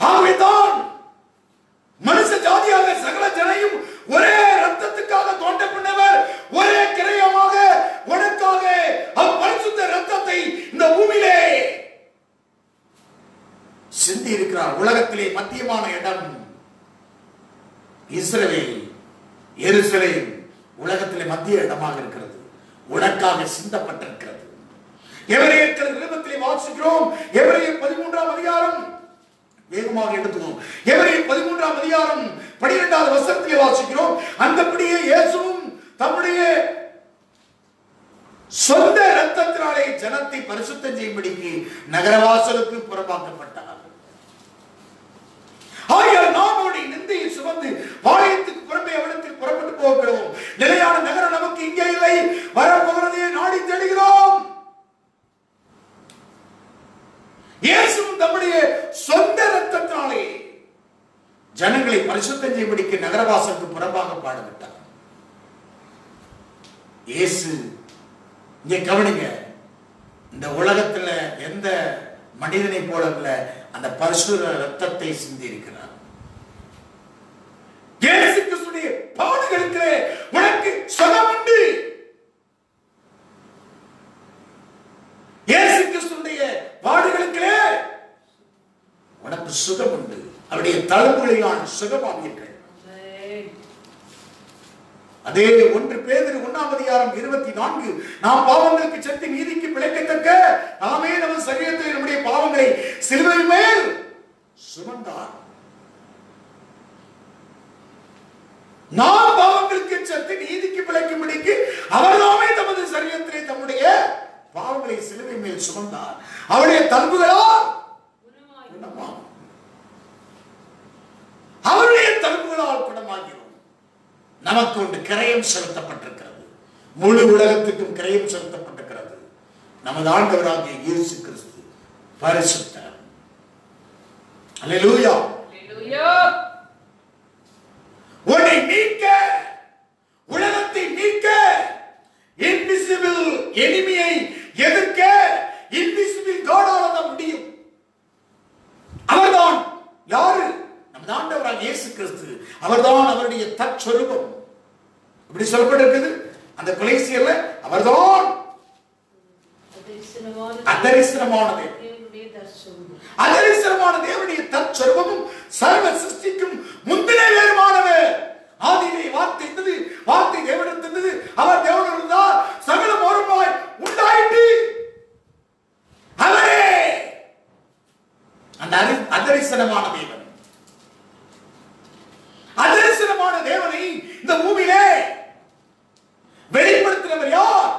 Speaker 3: ஆகவேதான் மனுஷ ஜாதியாக சகல ஜனையும் ஒரே ரத்தத்துக்காக தோண்டப்பட்டவர், ஒரே கிரயமாக உனக்காக பரிசுத்த ரத்தத்தை இந்த பூமியிலே சிந்தி இருக்கிறார். உலகத்திலே மத்தியமான இடம் இஸ்ரவேல், எருசலேம் உலகத்திலே மத்திய இடமாக இருக்கிறது. உனக்காக சிந்தப்பட்டிருக்கிறது. எபிரேயர் நிருபத்திலே வாசிக்கிறோம். எபிரேயர் 13ஆம் அதிகாரம் வேகமாக எடுத்துவோம். எபிரேயர் 13ஆம் அதிகாரம் 12வது வசனத்திலே வாசிக்கிறோம். அந்தபடியே இயேசுவும் தம்முடைய சொந்த இரத்தத்தினாலே ஜனத்தை பரிசுத்தம் செய்யும்படிக்கு நகரவாசலுக்கு புறம்பாக்கப்பட்டார். ஆகையால் நாம் அவருடைய நிந்தையை சுமந்து பாளையத்துக்கு புறம்பே அவனத்தில் புறப்பட்டு போகிறோம். நிலையான நகரம் நமக்கு இங்கே இல்லை, வரப்போகிறதையே நாடி தேடுகிறோம். இயேசுவும் தம்முடைய சொந்த இரத்தத்தினாலே ஜனங்களை பரிசுத்தம் செய்யும்படிக்கு நகரவாசலுக்கு புறம்பாக பாடுபட்டார். இயேசு இங்கே கவனிங்க, இந்த உலகத்துல எந்த மனிதனை போல அந்த பரிசுத்த இரத்தத்தை சிந்தி இருக்கிறார். இயேசு கிறிஸ்துவின் பாடுகளுக்கு உனக்கு சுகம் உண்டு. இயேசு கிறிஸ்துவின் பாடுகளுக்கு உனக்கு சுகம் உண்டு. அவருடைய தழும்புகளில் சுகமாவீர்கள். அதே 1 பேதுரு 1ஆம் அதிகாரம் 24 நாம் பாவங்களுக்கு செத்து நீதிக்கு பிழைக்கத்தக்க நாமே நமது சரீரத்தில் நம்முடைய பாவங்களை சிலுவை மேல் சுமந்தார். நாம் பாவங்களுக்கு செத்து நீதிக்கு பிழைக்கும்படிக்கு அவர்தாமே தமது சரீரத்திலே தம்முடைய பாவங்களை சிலுவை மேல் சுமந்தார். அவருடைய தழும்புகளால் குணமாகும். அவருடைய தழும்புகளால் குணமாகிறோம். நமக்கு ஒன்று கிரயம் செலுத்தப்பட்டிருக்கிறது. முழு உலகத்துக்கும் கிரயம் செலுத்தப்பட்டிருக்கிறது. நமது ஆண்டவராகிய இயேசு கிறிஸ்து பரிசுத்தர். அல்லேலூயா. உன்னை மீட்க, உலகத்தை மீட்க, இன்விசிபிள் எனிமியை எதிர்க்க இன்விசிபிள் காடால முடியும். அவர்தான் யாரு? நமது ஆண்டவராகிய இயேசு கிறிஸ்து. அவர்தான் அவருடைய தற்சொரூபம். இப்படி சொல்லப்பட்டிருக்குது அந்த கொலைசியர்ல. அவர்தான் அதரிசனமானது. அதரிசனமான தேவனுடைய தற்சொரூபமும் சர்வ சிருஷ்டிக்கும் முந்தின வேறுமானவர். ஆதியிலே வார்த்தை இருந்தது, வார்த்தை தேவனிடத்தில் இருந்தது, அவர் தேவன் இருந்தார், சகலம் ஒருமாய் உண்டாயிற்று. அவரே அந்த அதரிசனமான தேவன். அதரிசனமான தேவனை இந்த பூமியிலே வெளிப்படுத்தினவர் யார்?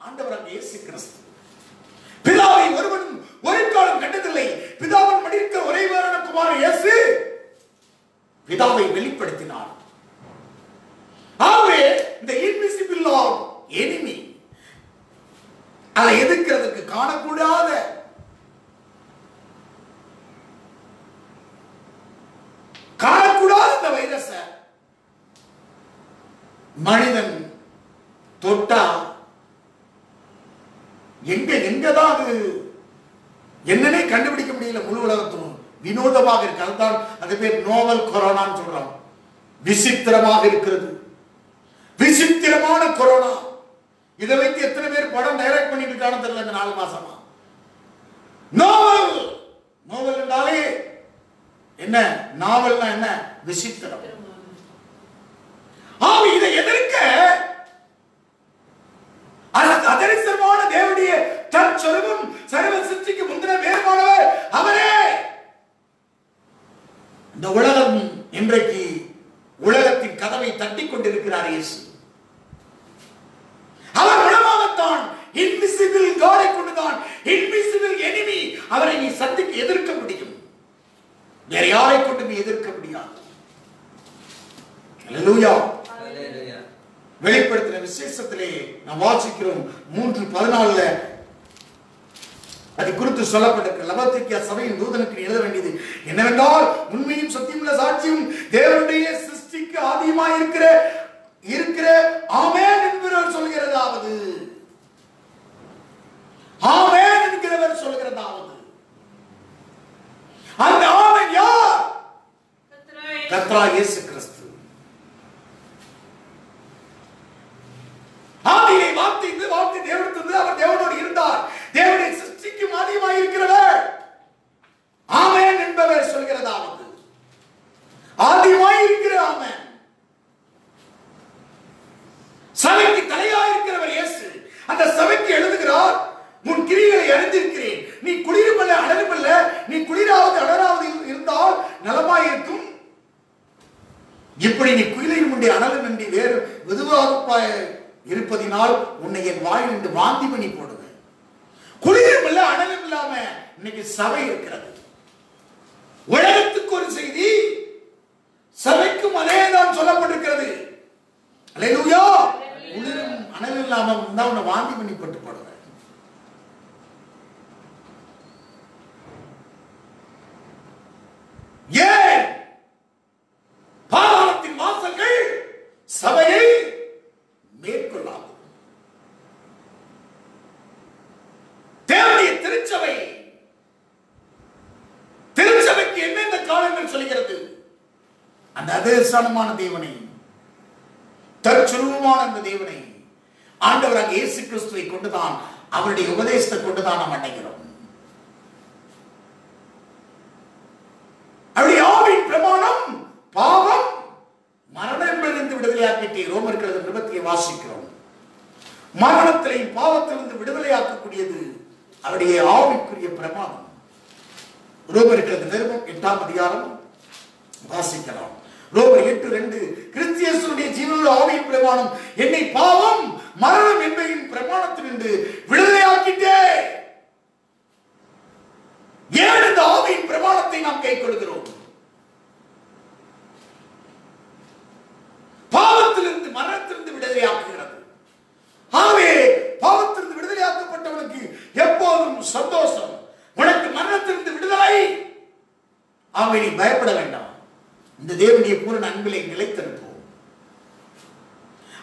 Speaker 3: ஆண்டவராகிய இயேசு கிறிஸ்து. பிதாவை ஒருவனும் ஒரு காலம் கண்டதில்லை. பிதாவின் மடியிருக்கிற ஒரே பேரான குமாரன் இயேசு பிதாவை வெளிப்படுத்தினார். ஆகவே இந்த இன்விசிபிள் எனிமி அதை எதிர்க்கிறதுக்கு காணக்கூடாத இந்த வைரஸ மனிதன் தொட்டா எங்கதான் அது என்னன்னே கண்டுபிடிக்க முடியல. முழு உலகத்தும் வினோதமாக இருக்கு. அதுதான் அது பேர் நோவல் கொரோனான்னு சொல்றாங்க. விசித்திரமாக இருக்கிறது, விசித்திரமான கொரோனா. இதை வைத்து எத்தனை பேர் படம் டைரக்ட் பண்ணிட்டு இருக்கான்னு தெரியல இந்த 4 மாசமா. நோவல், நோவல் என்றாலே என்ன? நாவல்னா என்ன? விசித்திரம். இதை எதிர்க்க அதரிசமான தேவனுடைய தற்சொருவும் சர்வ சிருஷ்டிக்கு முந்தின வேறுபானவர் அவரே. இந்த உலகம் இன்றைக்கு உலகத்தின் கதவை தட்டிக் கொண்டிருக்கிறார் இயேசு. அவர் மூலமாகத்தான் இன்விசிபிள் காடை கொண்டுதான் இன்விசிபிள் எனிமி அவரை நீ சந்திக்க எதிர்க்க முடியும். வேற யாரை கொண்டு நீ எதிர்க்க முடியாது. அல்லேலூயா. வெளிப்படுத்தின விசேஷத்திலே நாம் வாசிக்கிறோம் 3:14 அது குறித்து சொல்லப்பட்டிருக்க. லவோதிக்கேயா சபையின் தூதனுக்கு எழுத வேண்டியது என்னவென்றால், உண்மையும் சத்தியமுள்ள சாட்சியும் தேவனுடைய சிருஷ்டிக்கு ஆதியமாய் இருக்கிற ஆமென் என்கிறவர் சொல்கிறதாவது, ஆமென் என்கிறவர் சொல்கிறதாவது. அந்த ஆமென் யார்? கர்த்தராகிய இயேசு கிறிஸ்து. ஆதியிலே வார்த்தை இருந்து, வார்த்தை தேவனிடத்திலிருந்து, அவர் தேவனோடு இருந்தார். தேவனுடைய சிருஷ்டிக்கு ஆதியமாய் இருக்கிறவர் ஆமென் என்பவர் சொல்கிறதாவது, ஆதியமாய் இருக்கிற ஆமென். சபைக்கு தலையாய் இருக்கிறவர் இயேசு. அந்த சபைக்கு எழுதுகிறார், உன் கிரியைகளை அறிந்திருக்கிறேன். நீ குளிருமல்ல அனலுமல்ல, நீ குளிராவது அனலாவது இருந்தால் நலமாய் இருக்கும். இப்படி நீ குளிரும் உண்டே அனலும் இன்றி வேறு வெதுவாக இருப்பதினால் உன்னை என் வாயில் என்று வாந்தி பண்ணி போடுவேன். குளிரும் இல்ல அனலும் இல்லாம இன்னைக்கு சபை இருக்கிறது. உலகத்துக்கு ஒரு செய்தி, சபைக்கும் அதேதான் சொல்லப்பட்டிருக்கிறது. அல்லேலூயா. குளிரும் அனல் இல்லாம இருந்தா உன்னை வாந்தி பண்ணி போட்டு போடுவேன். ஏன்? பாதாளத்தின் வாசல்கள் சபையை மேற்கொள்ளாது. தேவனுடைய திருச்சபைக்கு என்னென்ன காலங்கள் சொல்கிறது? அந்த அதிர்ஷ்டமான தேவனை, தற்சுரூபமான அந்த தேவனை, ஆண்டவராகிய இயேசு கிறிஸ்துவை கொண்டுதான், அவருடைய உபதேசத்தை கொண்டுதான் நாம் அடைகிறோம். அவருடைய ஆவியின் பிரமாணம் பாவம் மரணத்திலிருந்து விடுதலையாக்கிட்டு ரோமர் 20 வாசிக்கிறோம். மரணத்திலையும் பாவத்திலிருந்து விடுதலையாக்கக்கூடியது அவருடைய ஆவிக்குரிய பிரமாணம். ரோமர் 8ஆம் அதிகாரம் வாசிக்கலாம். ரோமர் 8:2 கிறிஸ்து இயேசுவுடைய ஜீவனுள்ள ஆவியின் பிரமாணம் என்னை பாவம் மரணம் என்பதின் பிரமாணத்திலிருந்து விடுதலையாக்கிட்டே. ஏன் இந்த ஆவியின் பிரமாணத்தை நாம் கைக்கொள்கிறோம்? பாவத்திலிருந்து மரணத்திலிருந்து விடுதலையாக்குகிறது. ஆகவே பாவத்திலிருந்து விடுதலையாக்கப்பட்டவனுக்கு எப்போதும் சந்தோஷம். உனக்கு மரணத்திலிருந்து விடுதலை. ஆகவே நீ பயப்பட வேண்டாம். இந்த தேவனுடைய பூரண அன்பிலே நிலைத்திருப்போம்.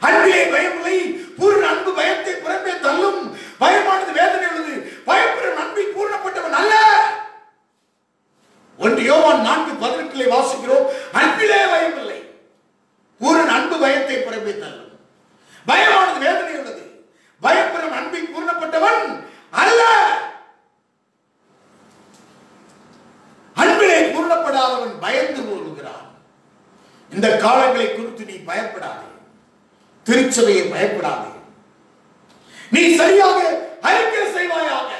Speaker 3: அன்பிலே பயமில்லை. பூரண அன்பு பயத்தை புறம்பே தள்ளும். பயமானது வேதனை உள்ளது. பயப்படும் அன்பில் பூரணப்பட்டவன் அல்ல. 1 யோவான் 4:18 வாசிக்கிறோம். அன்பிலே பயமில்லை. பூரண அன்பு பயத்தை புறம்பே தள்ளும். பயமானது வேதனை உள்ளது. பயப்படும் அன்பில் பூரணப்பட்டவன் அல்ல. அன்பிலே பூரணப்படாதவன் பயந்து போகிறான். இந்த காலங்களை குறித்து நீ பயப்படாதே. திருச்சபையை பயப்படாதே. நீ சரியாக அறிக்கை செய்வாயாக.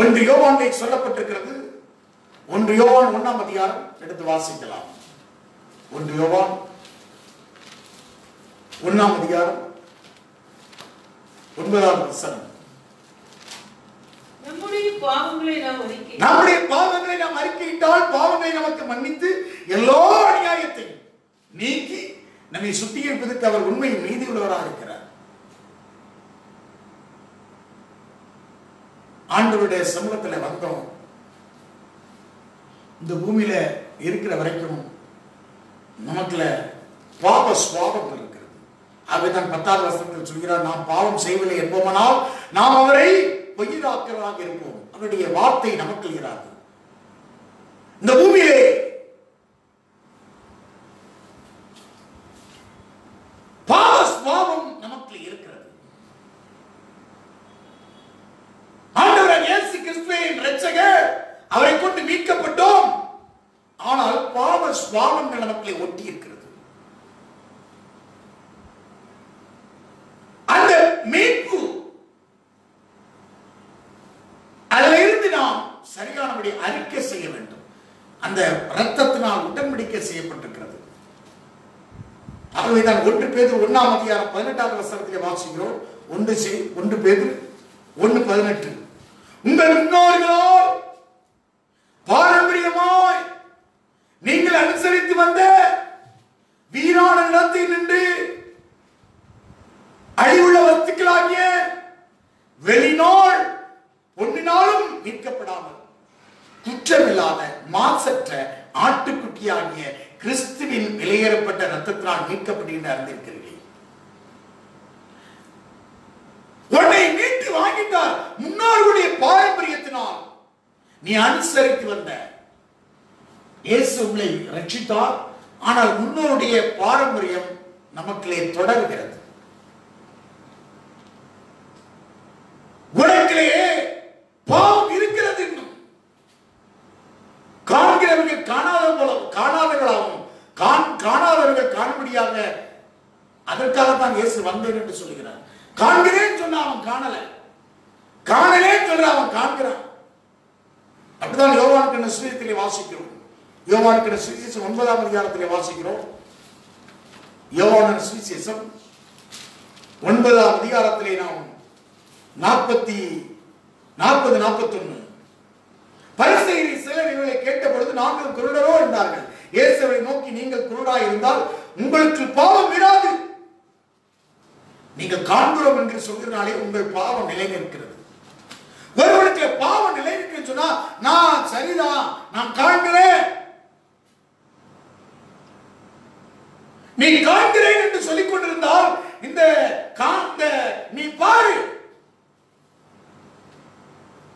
Speaker 3: 1 யோவானிலே சொல்லப்பட்டிருக்கிறது. 1 யோவான் 1ஆம் அதிகாரம் எடுத்து வாசிக்கலாம். 1 யோவான் 1ஆம் அதிகாரம் 9ஆம் வசனம்.
Speaker 2: நம்முடைய பாவங்களை நாம்
Speaker 3: அறிக்கையிட்டால் பாவங்களை நமக்கு மன்னித்து எல்லா அநியாயத்தையும் நீக்கி நம்மை சுத்திகரிப்பதற்கு அவர் உண்மையும் நீதி உள்ளவராக இருக்கிறார். ஆண்டவருடைய சமூகத்தில் வந்தோம். இந்த பூமியில இருக்கிற வரைக்கும் நமக்குல பாவ சுவாபம் இருக்கிறது. ஆகவேதான் 10வது வசனத்தில் சொல்கிறார், நாம் பாவம் செய்வதில்லை என்போமானால் நாம் அவரை பொய்யராக்கிறவராக இருப்போம். அவருடைய வார்த்தை நமக்கு இருக்கிறார்கள். இந்த பூமியிலே பாவம் நமக்கு இருக்கிறது. ஆண்டவர் இயேசு கிறிஸ்துவின் இரட்சகர், அவரை கொண்டு மீட்கப்பட்டோம். ஆனால் பாவ சுபாவங்கள் நமக்கு ஒட்டி இருக்கிறது. அந்த மீட்பு அதில் இருந்து நாம் சரியானபடி அறிக்கை செய்ய வேண்டும். அந்த இரத்தத்தினால் உடன்படிக்கை செய்யப்பட்டிருக்கிறது. ஆகவேதான் 1 பேதுரு 1ஆம் அதிகாரம் 18வது வசனத்திலே வாசிக்கிறோம். 1 பேதுரு 1:18, உங்கள் முன்னோர்களால் பாரம்பரியமாய் நீங்கள் அனுசரித்து வந்த வீணான நிலத்தில் நின்று அழிவுள்ள வஸ்துக்களாகிய வெளிநாள் பொன்னினாலும் மீட்கப்படாமல் குற்றமில்லாத மாசற்ற ஆட்டுக்குட்டியாகிய கிறிஸ்துவின் விலையேறப்பட்ட ரத்தத்தினால் மீட்கப்பட்டு அறிந்திருக்கிறீர்கள். உன்னை மீட்டு வாங்கிட்டார். முன்னோர்களுடைய பாரம்பரியத்தினால் நீ அனுசரித்து வந்த இயேசு உங்களை ரட்சித்தார். ஆனால் முன்னோருடைய பாரம்பரியம் நமக்குள்ளே தொடர்கிறது. உனக்கிலேயே பாவம் இருக்கிறது. இன்னும் காண்கிறவர்கள் காணாதவர்களாகவும் காணாதவர்கள் காணும்படியாக அதற்காகத்தான் இயேசு வந்தேன் என்று சொல்கிறார். காண்கிறேன் சொன்ன அவன் காணல, காணலேன்னு சொல்ற அவன் காண்கிறான். அப்படிதான் யோவானுக்கு சுவிசேஷத்திலே வாசிக்கிறோம். யோவானுக்கு சுவிசேஷம் 9ஆம் அதிகாரத்திலே வாசிக்கிறோம். யோவான் சுவிசேஷம் 9ஆம் அதிகாரத்திலே நாம் 40-41 பரிசேயரில் சிலர் இவர்களை கேட்ட பொழுது, நாங்கள் குருடரோ என்றார்கள். இயேசுவை நோக்கி, நீங்கள் குருடாய் இருந்தால் உங்களுக்கு பாவம் விடாது. நீங்கள் காண்கிறோம் என்று சொல்கிறனாலே உங்கள் பாவம் நிலை நிற்கிறது. ஒருவனுக்கு பாவம் நிலை நிற்கிறது சொன்னா, நான் சரிதான், நான் காண்கிறேன். நீ காண்கிறேன் என்று சொல்லிக் கொண்டிருந்தால் இந்த நீ பாரு,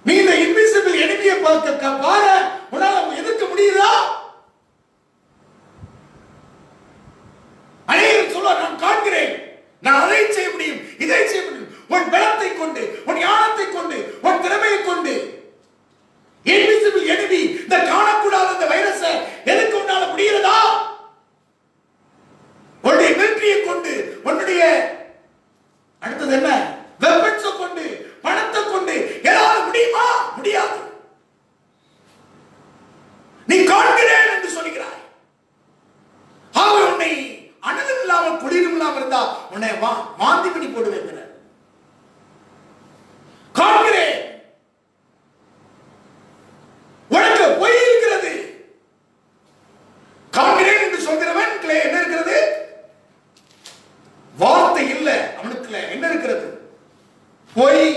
Speaker 3: நீ இந்த இன்விசிபிள் எனிமியை பார்க்க பாரு, உன்னால எதிர்க்க முடியுதா? அநேகர் சொல்ல, நான் காண்கிறேன், நான் அதை செய்ய முடியும், இதை செய்ய முடியும். உன் பலத்தை கொண்டு, உன் ஞானத்தை கொண்டு, உன் திறமையை கொண்டு இன்விசிபிள் எனிமி, இந்த காணக்கூடாத இந்த வைரஸை எதுக்கு உன்னால முடிகிறதா? உன்னுடைய வெற்றியை கொண்டு, உன்னுடைய அடுத்தது என்ன, வெப்பன்ஸை கொண்டு, பணத்தை கொண்டு ஏதாவது முடியுமா? முடியாது. நீ காண்கிறேன் என்று சொல்கிறாய். அவர் உன்னை அனலும் இல்லாமல் குளிரும் இல்லாமல் இருந்தா உன்னை வாந்தி பண்ணி போடுவேன். காண்கிறேன், உனக்கு பொய் இருக்கிறது. காண்கிறேன் என்று சொல்கிறவன் என்ன இருக்கிறது? வார்த்தை இல்லை, அவனுக்கு என்ன இருக்கிறது? பொய்.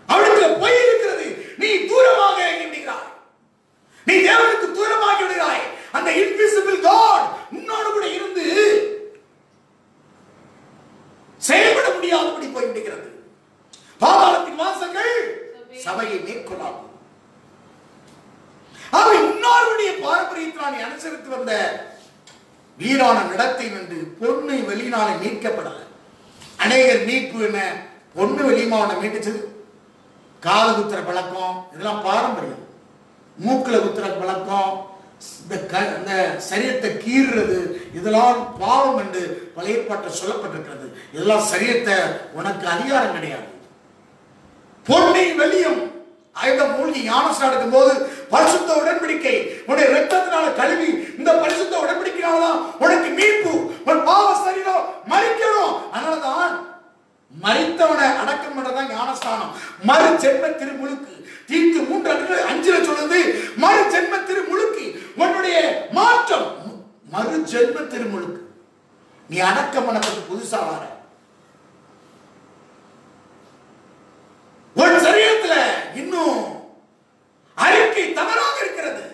Speaker 3: அவனுக்கு பொய் இருக்கிறது. நீ தூரமாக விடுகிறாய், நீ தேவனுக்கு தூரமாக விடுகிறாய். அந்த இன்விசிபிள் காட் உன்னோடு கூட இருந்து செயல்பட முடியாதபடி போய் விடுகிறது. பாதாளத்தின் வாசல்கள் சபையை மேற்கொள்ளாது. அவை முன்னோருடைய பாரம்பரியத்தினால் அனுசரித்து வந்த வீரான நடத்தை என்று பொண்ணு வெளியினால மீட்கப்படல. அநேகர் மீட்பு என்ன, பொண்ணு வெளிமாவன மீட்டுச்சு. காது குத்துற பழக்கம் இதெல்லாம் பாரம்பரியம். மூக்குல குத்துற பழக்கம், இந்த சரீரத்தை கீறுறது இதெல்லாம் பாவம் என்று பழைய ஏற்பாட்டில் சொல்லப்பட்டிருக்கிறது. இதெல்லாம் சரீரத்தை உனக்கு அதிகாரம் கிடையாது. பொன்னை வெளியும் ஆயுதம் மூழ்கி ஞானஸ்நானம் எடுக்கும் போது பரிசுத்த உடன்படிக்கை உன்னுடைய இரத்தத்தினால கழுவி, இந்த பரிசுத்த உடன்படிக்கையாலதான் உனக்கு மீட்பு. உன் பாவ சரீரம் மறிக்கணும். அதனாலதான் மரித்தவனை அடக்கம் பண்றதான் ஞானஸ்நானம். மறு ஜென்ம திருமுழுக்கு தீர்த்து 3:5 சொல்லுது. மறு ஜென்ம திருமுழுக்கு உன்னுடைய மாற்றம், மறு ஜென்ம திருமுழுக்கு. நீ அடக்கம் பண்ணப்பட்டு புதுசா வர. உன் சரீரத்துல இன்னும் அறிக்கை தவறாக இருக்கிறது.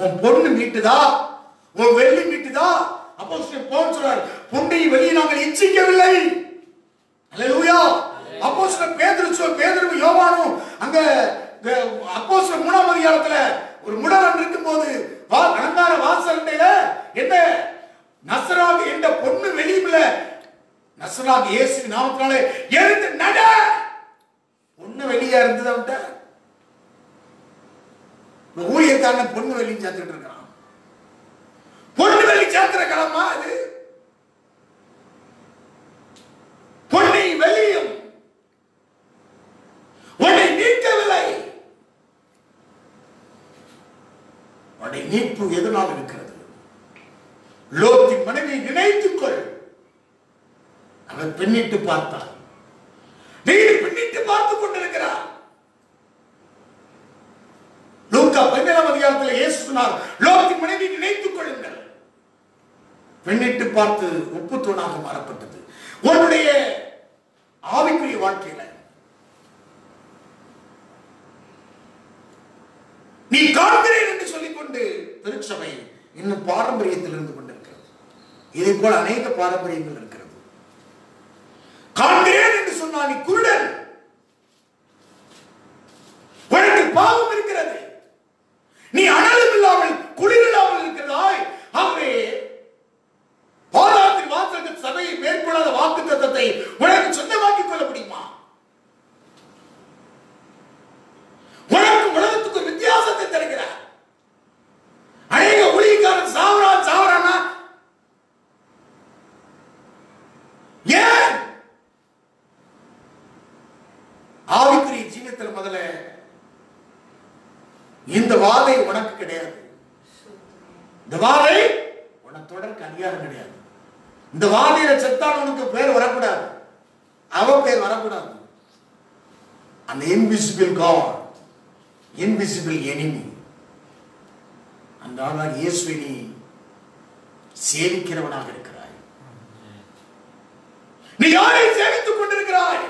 Speaker 3: உன் பொண்ணு மீட்டுதா, உன் வெள்ளி மீட்டுதா, அப்போஸ்தலன் பவுல் சொல்றார், பொன்னை வெளியே நாங்கள் இச்சிக்கவில்லை. அல்லேலூயா. அப்போஸ்தலன் பேதுரு யோவானும் அங்க அப்போஸ்தலன் 3ஆம் அதிகாரத்துல ஒரு முடவன் இருக்கும்போது அலங்கார வாசல்ல என்ன நசராக என்ற பொண்ணு வெளியில நசராக இயேசு நாமத்தினாலே எழுந்து நட. பொண்ணு வெளியா இருந்தத ஊழியக்காரன் பொண்ணு வெளியே சேர்த்துட்டு இருக்கான். பொண்ணு வெளியே சேர்க்கிற காலமா அது? பொண்ணை வெளியும் உன்னை நீக்கவில்லை. உன்னை நீப்பு எதனால் இருக்கிறது? லோத்தின் மனைவியை நினைத்துக்கொள். அவர் பின்னிட்டு பார்த்தார். நீ பின்னிட்டு பார்த்துக் கொண்டிருக்கிறார். லூக்கா 17ஆம் அதிகாரத்தில் இயேசு சொன்னார், லோத்தின் மனைவியை நினைத்துக் கொள்ளுங்கள். பின்னிட்டு பார்த்து உப்பு தூணாக மாறப்பட்டது. உன்னுடைய ஆவிக்குரிய வாழ்க்கையில நீ காண்கிறேன் என்று சொல்லிக்கொண்டு திருச்சபை இன்னும் பாரம்பரியத்தில் இருந்து கொண்டிருக்கிறது. இதை போல அநேக பாரம்பரியங்கள் இருக்கிறது. காண்கிறேன் என்று சொன்னால் நீ குருடன். உனக்கு பாவம் இருக்கிறது. நீ அனலும் இல்லாமல் குளிர் இல்லாமல் இருக்கிறதாய். ஆகவே பாதாளத்தின் வாசலுக்கு சபையை மேற்கொள்ளாத வாக்குத்தத்தத்தை உனக்கு சொந்தமாக்கிக் கொள்ள முடியுமா? உனக்கு உலகத்துக்கு வித்தியாசத்தை தருகிறார். அநேக ஊழியக்காரன் சாவரானா ஏன்? ஆவிக்குரிய ஜீவியத்தில் முதல்ல இந்த வாதை உனக்கு கிடையாது. இந்த வாதை உனக்கு தொடர்க்கு அதிகாரம் கிடையாது. இந்த வாதையில செத்தான் உனக்கு பேர் வரக்கூடாது, அவ பேர் வரக்கூடாது. அந்த இன்விசிபிள் காட், இன்விசிபிள் எனிமி, அந்த ஆளாக இயேசுவை நீ சேவிக்கிறவனாக இருக்கிறாய். நீ யாரை சேவித்துக் கொண்டிருக்கிறாய்?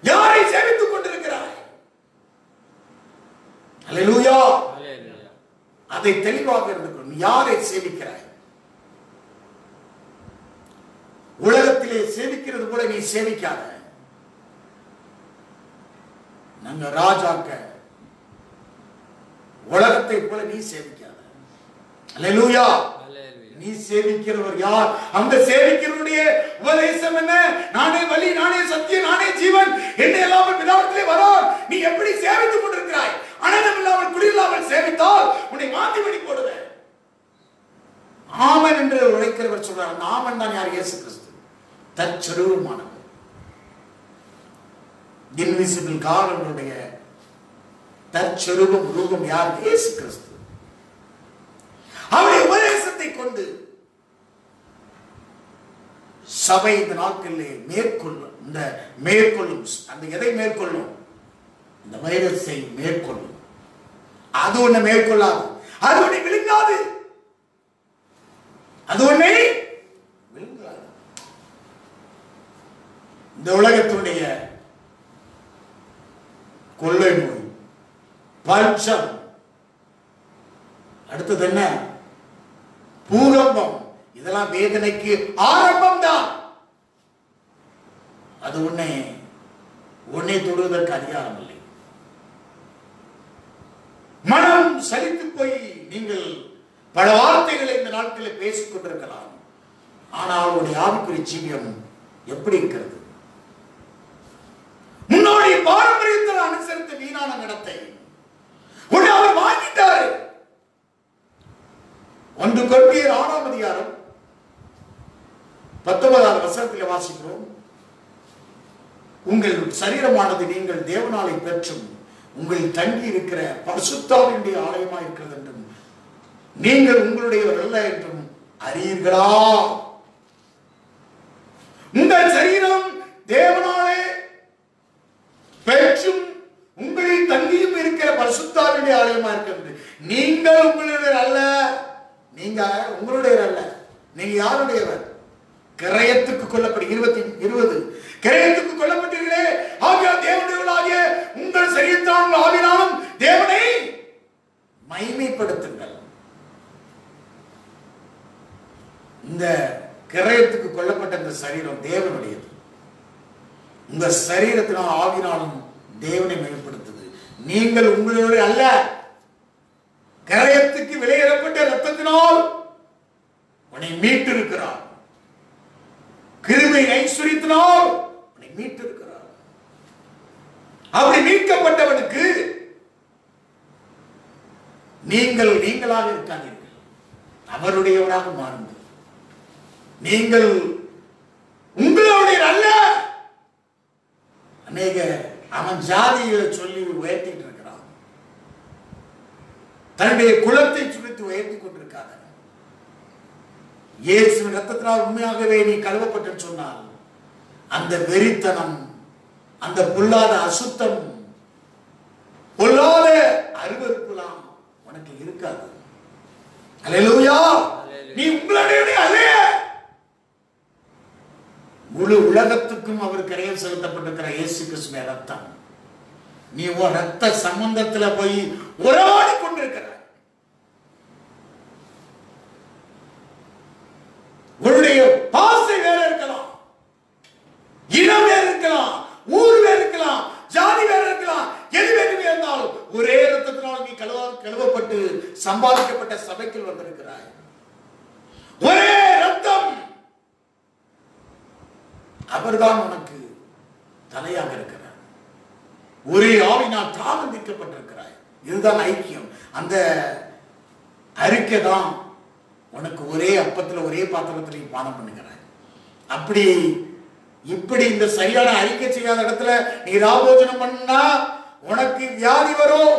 Speaker 3: யாரை சேவித்துக் கொண்டிருக்கிறாய்? அல்லேலூயா. அதை தெளிவாக இருந்து நீ யாரை சேவிக்கிறாய்? உலகத்திலே சேவிக்கிறது போல நீ சேவிக்காத. நாங்க ராஜாக்க உலகத்தை போல நீ சேவிக்காத. அல்லேலூயா. நீ சேவிக்கிறவர் யார்? அந்த சேவிக்கிறவருடைய உபதேசம் என்ன? நானே வழி, நானே சத்தியம், நானே ஜீவன் என்று எல்லாம் பிதாவிடத்திலே வரார். நீ எப்படி சேவித்துக் கொண்டிருக்கிறாய்? அனலம் இல்லாமல் குளிர் இல்லாமல் சேவித்தால் உன்னை மாற்றி பண்ணி போடுவேன். ஆமன் என்று உழைக்கிறவர் சொல்றார். அந்த ஆமன் தான் யார்? இயேசு கிறிஸ்து. தற்சரூபமானவர், இன்விசிபிள் காரனுடைய தற்சரூபம் ரூபம் யார்? இயேசு கிறிஸ்து. அவருடைய உபதேசத்தை கொண்டு சபை இந்த நாட்களிலே மேற்கொள்ளும். இந்த மேற்கொள்ளும் அந்த எதை மேற்கொள்ளும்? இந்த வைரஸை மேற்கொள்ளும். அது ஒண்ணு மேற்கொள்ளாது, அது ஒண்ணை விழுங்காது, அது ஒண்ணை விழுங்காது. இந்த உலகத்தினுடைய கொள்ளை நோய், பஞ்சம், அடுத்தது என்ன? பூகம்பம். இதெல்லாம் வேதனைக்கு ஆரம்பம் தான். அது உன்னை தொடுவதற்கு அதிகாரம் இல்லை. மனம் சலித்து போய் நீங்கள் பல வார்த்தைகளை இந்த நாட்களில் பேசிக் கொண்டிருக்கலாம். ஆனால் உடைய ஆவிக்குரிய ஜீவியம் எப்படி இருக்கிறது? முன்னோடைய பாரம்பரியத்தில் அனுசரித்த வீணான நடத்தை உன்னை அவர் வாங்கிட்டாரு. 1 கொரிந்தியர் 6ஆம் அதிகாரம் 19ஆம் வசனத்தில் வாசிக்கிறோம். உங்கள் சரீரமானது நீங்கள் தேவனாலே பெற்றும் உங்கள் தங்கி இருக்கிற பரிசுத்தாவினுடைய ஆலயமாக இருக்கிறது என்றும் நீங்கள் உங்களுடையவர் அல்ல என்றும் அறியீர்களா? உங்கள் சரீரம் தேவனாலே பெற்றும் உங்களில் தங்கியும் இருக்கிற பரிசுத்தாவினுடைய ஆலயமாக இருக்கிறது. நீங்கள் உங்களுடைய அல்ல. நீங்க உங்களுடைய அல்ல. நீங்க யாருடையவர்? கிரயத்துக்கு கொல்லப்படி 20 கிரயத்துக்கு கொல்லப்பட்டீர்களே, ஆகியால் தேவனுடையவர்களாகிய உங்கள் சரீரத்தாலும் ஆவினாலும் தேவனை மகிமைப்படுத்துங்கள்.
Speaker 1: கிரயத்துக்கு கொல்லப்பட்ட இந்த சரீரம் தேவனுடையது. உங்க சரீரத்தினால் ஆவினாலும் தேவனை மேம்படுத்துது. நீங்கள் உங்களுடைய அல்ல, கிரயத்துக்கு விலையிடப்பட்ட ரத்தத்தினால் உன்னை மீட்டு இருக்கிறார். கிருபை ஐஸ்வரியத்தினால் உன்னை மீட்டு இருக்கிறார். அப்படி மீட்கப்பட்டவனுக்கு நீங்கள் நீங்களாக இருக்காதீர்கள், அவருடையவராக மாறுங்கள். நீங்கள் உங்களுடைய அல்ல. அநேக அவன் ஜாதியை சொல்லி உயர்த்திட்டு இருக்கிறான், தன்னுடைய குலத்தை சுழித்து உயர்த்தி கொண்டிருக்காத. இயேசுவின் ரத்தத்தினால் உண்மையாகவே நீ கழுவப்பட்டு சொன்னால் அந்த வெறித்தனம், அந்த பொல்லாத அசுத்தம், பொல்லாத அருவருப்புலாம் உனக்கு இருக்காது. அல்லேலூயா. நீ உங்களுடைய அல்ல, முழு உலகத்துக்கும் அவர் கரையில் செலுத்தப்பட்டிருக்கிற இயேசு கிறிஸ்துவின் ரத்தம். நீ ஒரு ரத்த சம்பந்தத்துல போய் உறவாடி கொண்டிருக்கிற. உன்னுடைய பாசை வேற இருக்கலாம், இனம் வேற இருக்கலாம், ஊர் வேற இருக்கலாம், ஜாதி வேற இருக்கலாம், எது வேண்டுமே இருந்தாலும் ஒரே ரத்தத்தினால் நீ கழுவப்பட்டு சம்பாதிக்கப்பட்ட சபைக்குள் வந்திருக்கிறாய். ஒரே ரத்தம், அவர்தான் உனக்கு தலையாக இருக்கிறார். ஒரே ஆவினால் தாமதிக்கப்பட்டிருக்கிறாய். இதுதான் ஐக்கியம். அந்த அறிக்கை தான் உனக்கு ஒரே அப்பத்தில் ஒரே பாத்திரத்தில் நீ பானம் பண்ணுகிறாய். அப்படி இப்படி இந்த சரியான அறிக்கை செய்யாத இடத்துல நீ ராபோஜனம் பண்ணா உனக்கு வியாதி வரும்,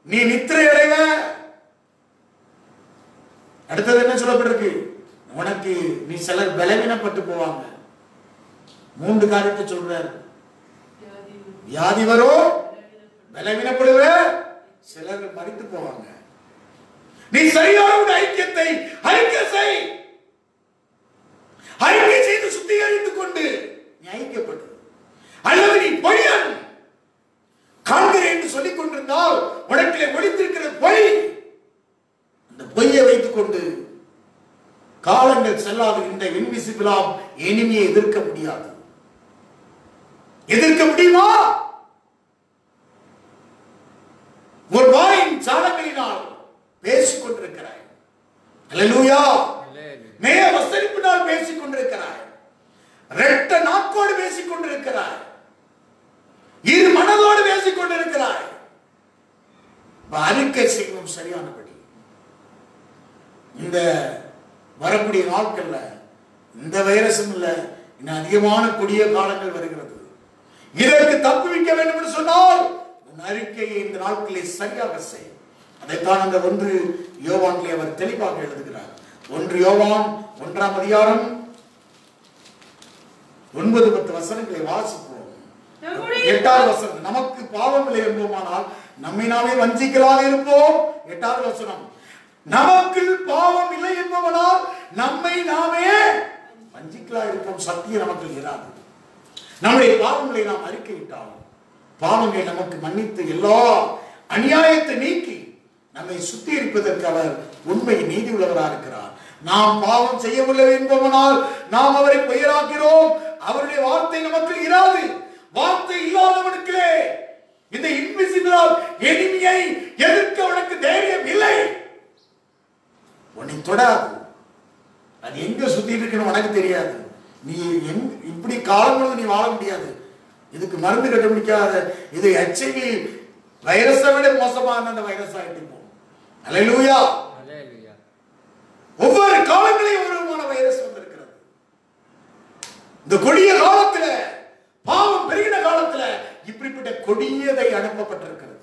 Speaker 1: நீ நித்திரை அடைவ. அடுத்தது என்ன சொல்லப்பட்டிருக்கு? உனக்கு நீ சிலர் பலவீனப்பட்டு போவாங்க. 3 காரியத்தை சொல்றார். வியாதி வரும், பலவீனப்படுவ, சிலர் மரித்து போவாங்க. நீ சரியான ஒரு ஐக்கியத்தை அறிக்கை செய். அறிக்கை செய்து சுத்திகரித்துக் கொண்டு நீ ஐக்கியப்படு. அல்லது நீ பொய்யன் காண்கிறேன் என்று சொல்லிக் கொண்டிருந்தால் உனக்கிலே ஒளித்திருக்கிற பொய், அந்த பொய்யை வைத்துக் கொண்டு காலங்கள் செல்லாது இந்த இன்விசிபிள் ஆஃப் எனிமியை எதிர்க்க முடியாது. எதிர்க்க முடியுமா? ஒரு வாயின் சாலங்களினால் பேசிக் கொண்டிருக்கிறாய். அல்லேலூயா. நேய வசனிப்பினால் பேசிக் கொண்டிருக்கிறாய். இரட்ட நாக்கோடு பேசிக் கொண்டிருக்கிறாய். இரு மனதோடு பேசிக் கொண்டிருக்கிறாய். அறிக்கை செய்யணும் சரியானபடி. இந்த வரக்கூடிய நாட்கள்ல இந்த வைரஸும் இல்ல, இன்னும் அதிகமான கொடிய காலங்கள் வருகிறது. இதற்கு தப்புவிக்க வேண்டும் என்று சொன்னால் உன் அறிக்கையை இந்த நாட்களில் சரியாக செய். அதைத்தான் அந்த 1 யோவானிலே அவர் தெளிவாக எழுதுகிறார். 1 யோவான் 1ஆம் அதிகாரம் 9-10 வசனங்களை வாசிப்போம். 8வது வசனம், நமக்கு பாவம் இல்லை என்போமானால் நம்மை நாமே வஞ்சிக்கலாக இருப்போம். 8வது வசனம், நமக்கு பாவம் இல்லை என்பவனால் நம்மை நாமே வஞ்சிக்கலாக இருப்போம். சத்தியம் நமக்கு இராது. நம்முடைய பாவங்களை நாம் அறிக்கையிட்டால் பாவங்களை நமக்கு மன்னித்து எல்லா அநியாயத்தை நீக்கி நம்மை சுத்திகரிப்பதற்கு அவர் உண்மை நீதி உள்ளவராக இருக்கிறார். நாம் பாவம் செய்யவில்லை என்பவனால் நாம் அவரை பொய்யராக்கிறோம். அவருடைய வார்த்தை நமக்கு இராது. வார்த்தை இல்லாதவனுக்கு இந்த இன்விசிபிள் எனிமியை எதிர்க்க உனக்கு தைரியம் இல்லை. உன்னை தொடாது. அது எங்க சுத்தி இருக்குன்னு உனக்கு தெரியாது. நீ இப்படி காலம் முழுவதும் நீ வாழ முடியாது. இதுக்கு மருந்து கண்டுபிடிக்காத, இது HIV வைரஸை விட மோசமான அந்த வைரஸ் ஆகிட்டு போகும். அல்லேலூயா. ஒவ்வொரு காலங்களையும் ஒரு விதமான வைரஸ் வந்திருக்கிறது. இந்த கொடிய காலத்துல, பாவம் பெருகின காலத்துல இப்படிப்பட்ட கொடியதை அனுப்பப்பட்டிருக்கிறது.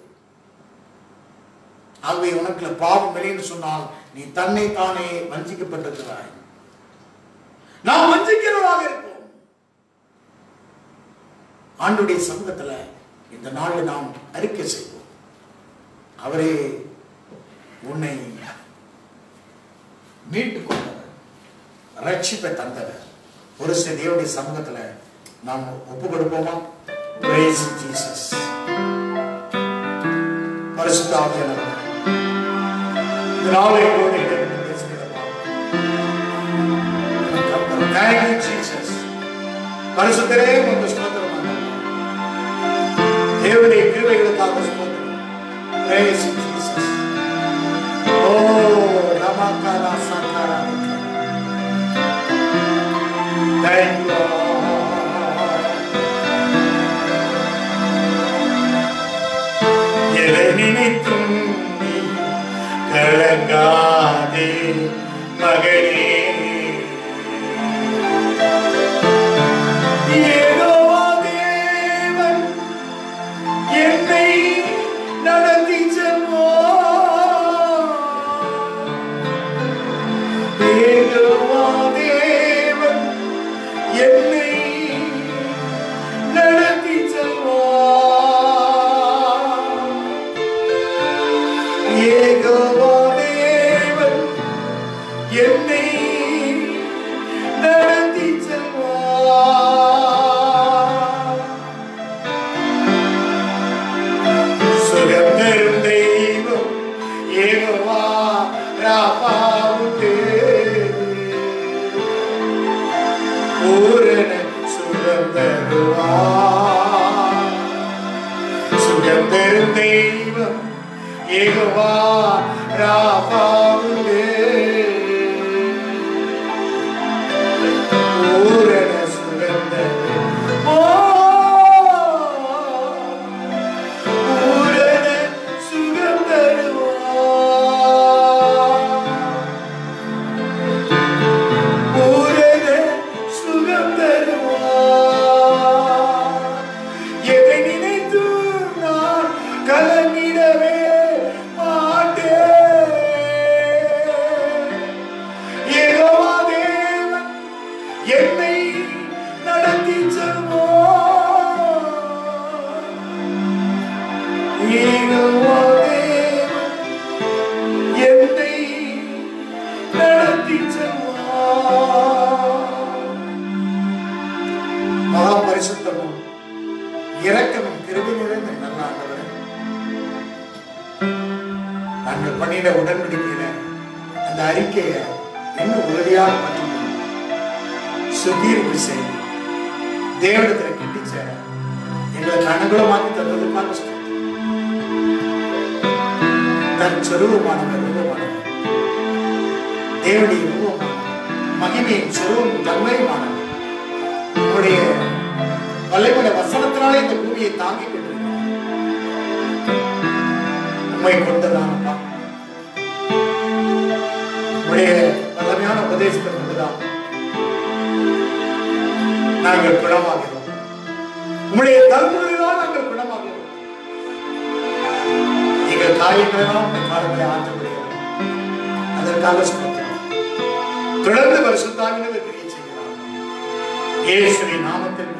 Speaker 1: ஆகவே உனக்குள்ள பாவம் இல்லைன்னு சொன்னால் நீ தன்னை தானே வஞ்சிக்கப்பட்டிருக்கிறாய். நாம் வஞ்சிக்கிறவராக இருப்போம். ஆண்டுடைய சமூகத்துல இந்த நாளில் நாம் அறிக்கை செய்வோம். அவரே உன்னை மீட்டுக் கொண்டவர், ரட்சிப்பை தந்தவர். ஒரு சில தேவனுடைய சமூகத்துல நாம் ஒப்பு கொடுப்போமா? Praise Jesus. பரிசுத்த ஆவியானவரே, இந்த நாளை பேசுகிறோம்.
Speaker 3: பரிசுத்தரே உமக்கு ஸ்தோத்திரம் ஆண்டவரே. தேவனுடைய கிருபைகளுக்காக ஸ்தோத்திரம். Praise you, Jesus. Oh, Ramakala Sakara. Thank you, Lord. எதை நினைத்தும் நீ கலங்காதே மகளே. யெகோவா தேவன் என்னை நடத்தி செல்வார். யெகோவா தேவன் என்னை நடத்தி செல்வார். யெகோவா தேவன் என்னை நடத்தி செல்வார். சுகம் தரும் தெய்வம் யெகோவா ராபா உண்டு. பூரண சுகம் தருவார். சுகம் தரும் தெய்வம் யெகோவா ராபா உண்டு. பூரண சுகம் தருவார். பூரண சுகம் தருவார். பூரண சுகம் தருவார். எதை நினைத்து நான் கலங்கிடவே மாட்டேன். யெகோவா தேவன் என்னை நடத்தி செல்வார். யெகோவா தேவன் என்னை நடத்தி செல்வார். மகா பரிசுத்தமும் இரக்கமும் கிருபை நிறைந்த நல்ல ஆண்டவரே, நாங்கள் பண்ணின உடன்படிக்கையில அந்த அறிக்கையை இன்னும் உறுதியாக மற்றும் சுத்திகரிப்பு செய்து தேவனிடத்தில் கிட்டி சேர எங்களுக்கு அனுகூலமாக்கி தந்ததுக்காக தன் சொரூபமானவர் ரூபமானவர் தேவனுடைய ரூபமானவர் மகிமையின் சொரூபம் தன்மையுமானவர் உங்களுடைய வல்லமையுடைய வசனத்தினாலே இந்த பூமியை தாங்கிக் கொண்டிருக்கிறார். உண்மை கொண்டதானப்பா உங்களுடைய வல்லமையான உபதேசத்தை கொண்டுதான் நாங்கள் குணமாகிறோம். உங்களுடைய தன்மையில்தான் நாங்கள் குணமாகிறோம். எங்கள் காரியங்களெல்லாம் இந்த காலங்களை ஆற்ற முடியாது. அதற்காக சொல்லுகிறோம். தொடர்ந்து பரிசுத்தாவினதை தெரிய செய்கிறார். இயேசுவின் நாமத்தில்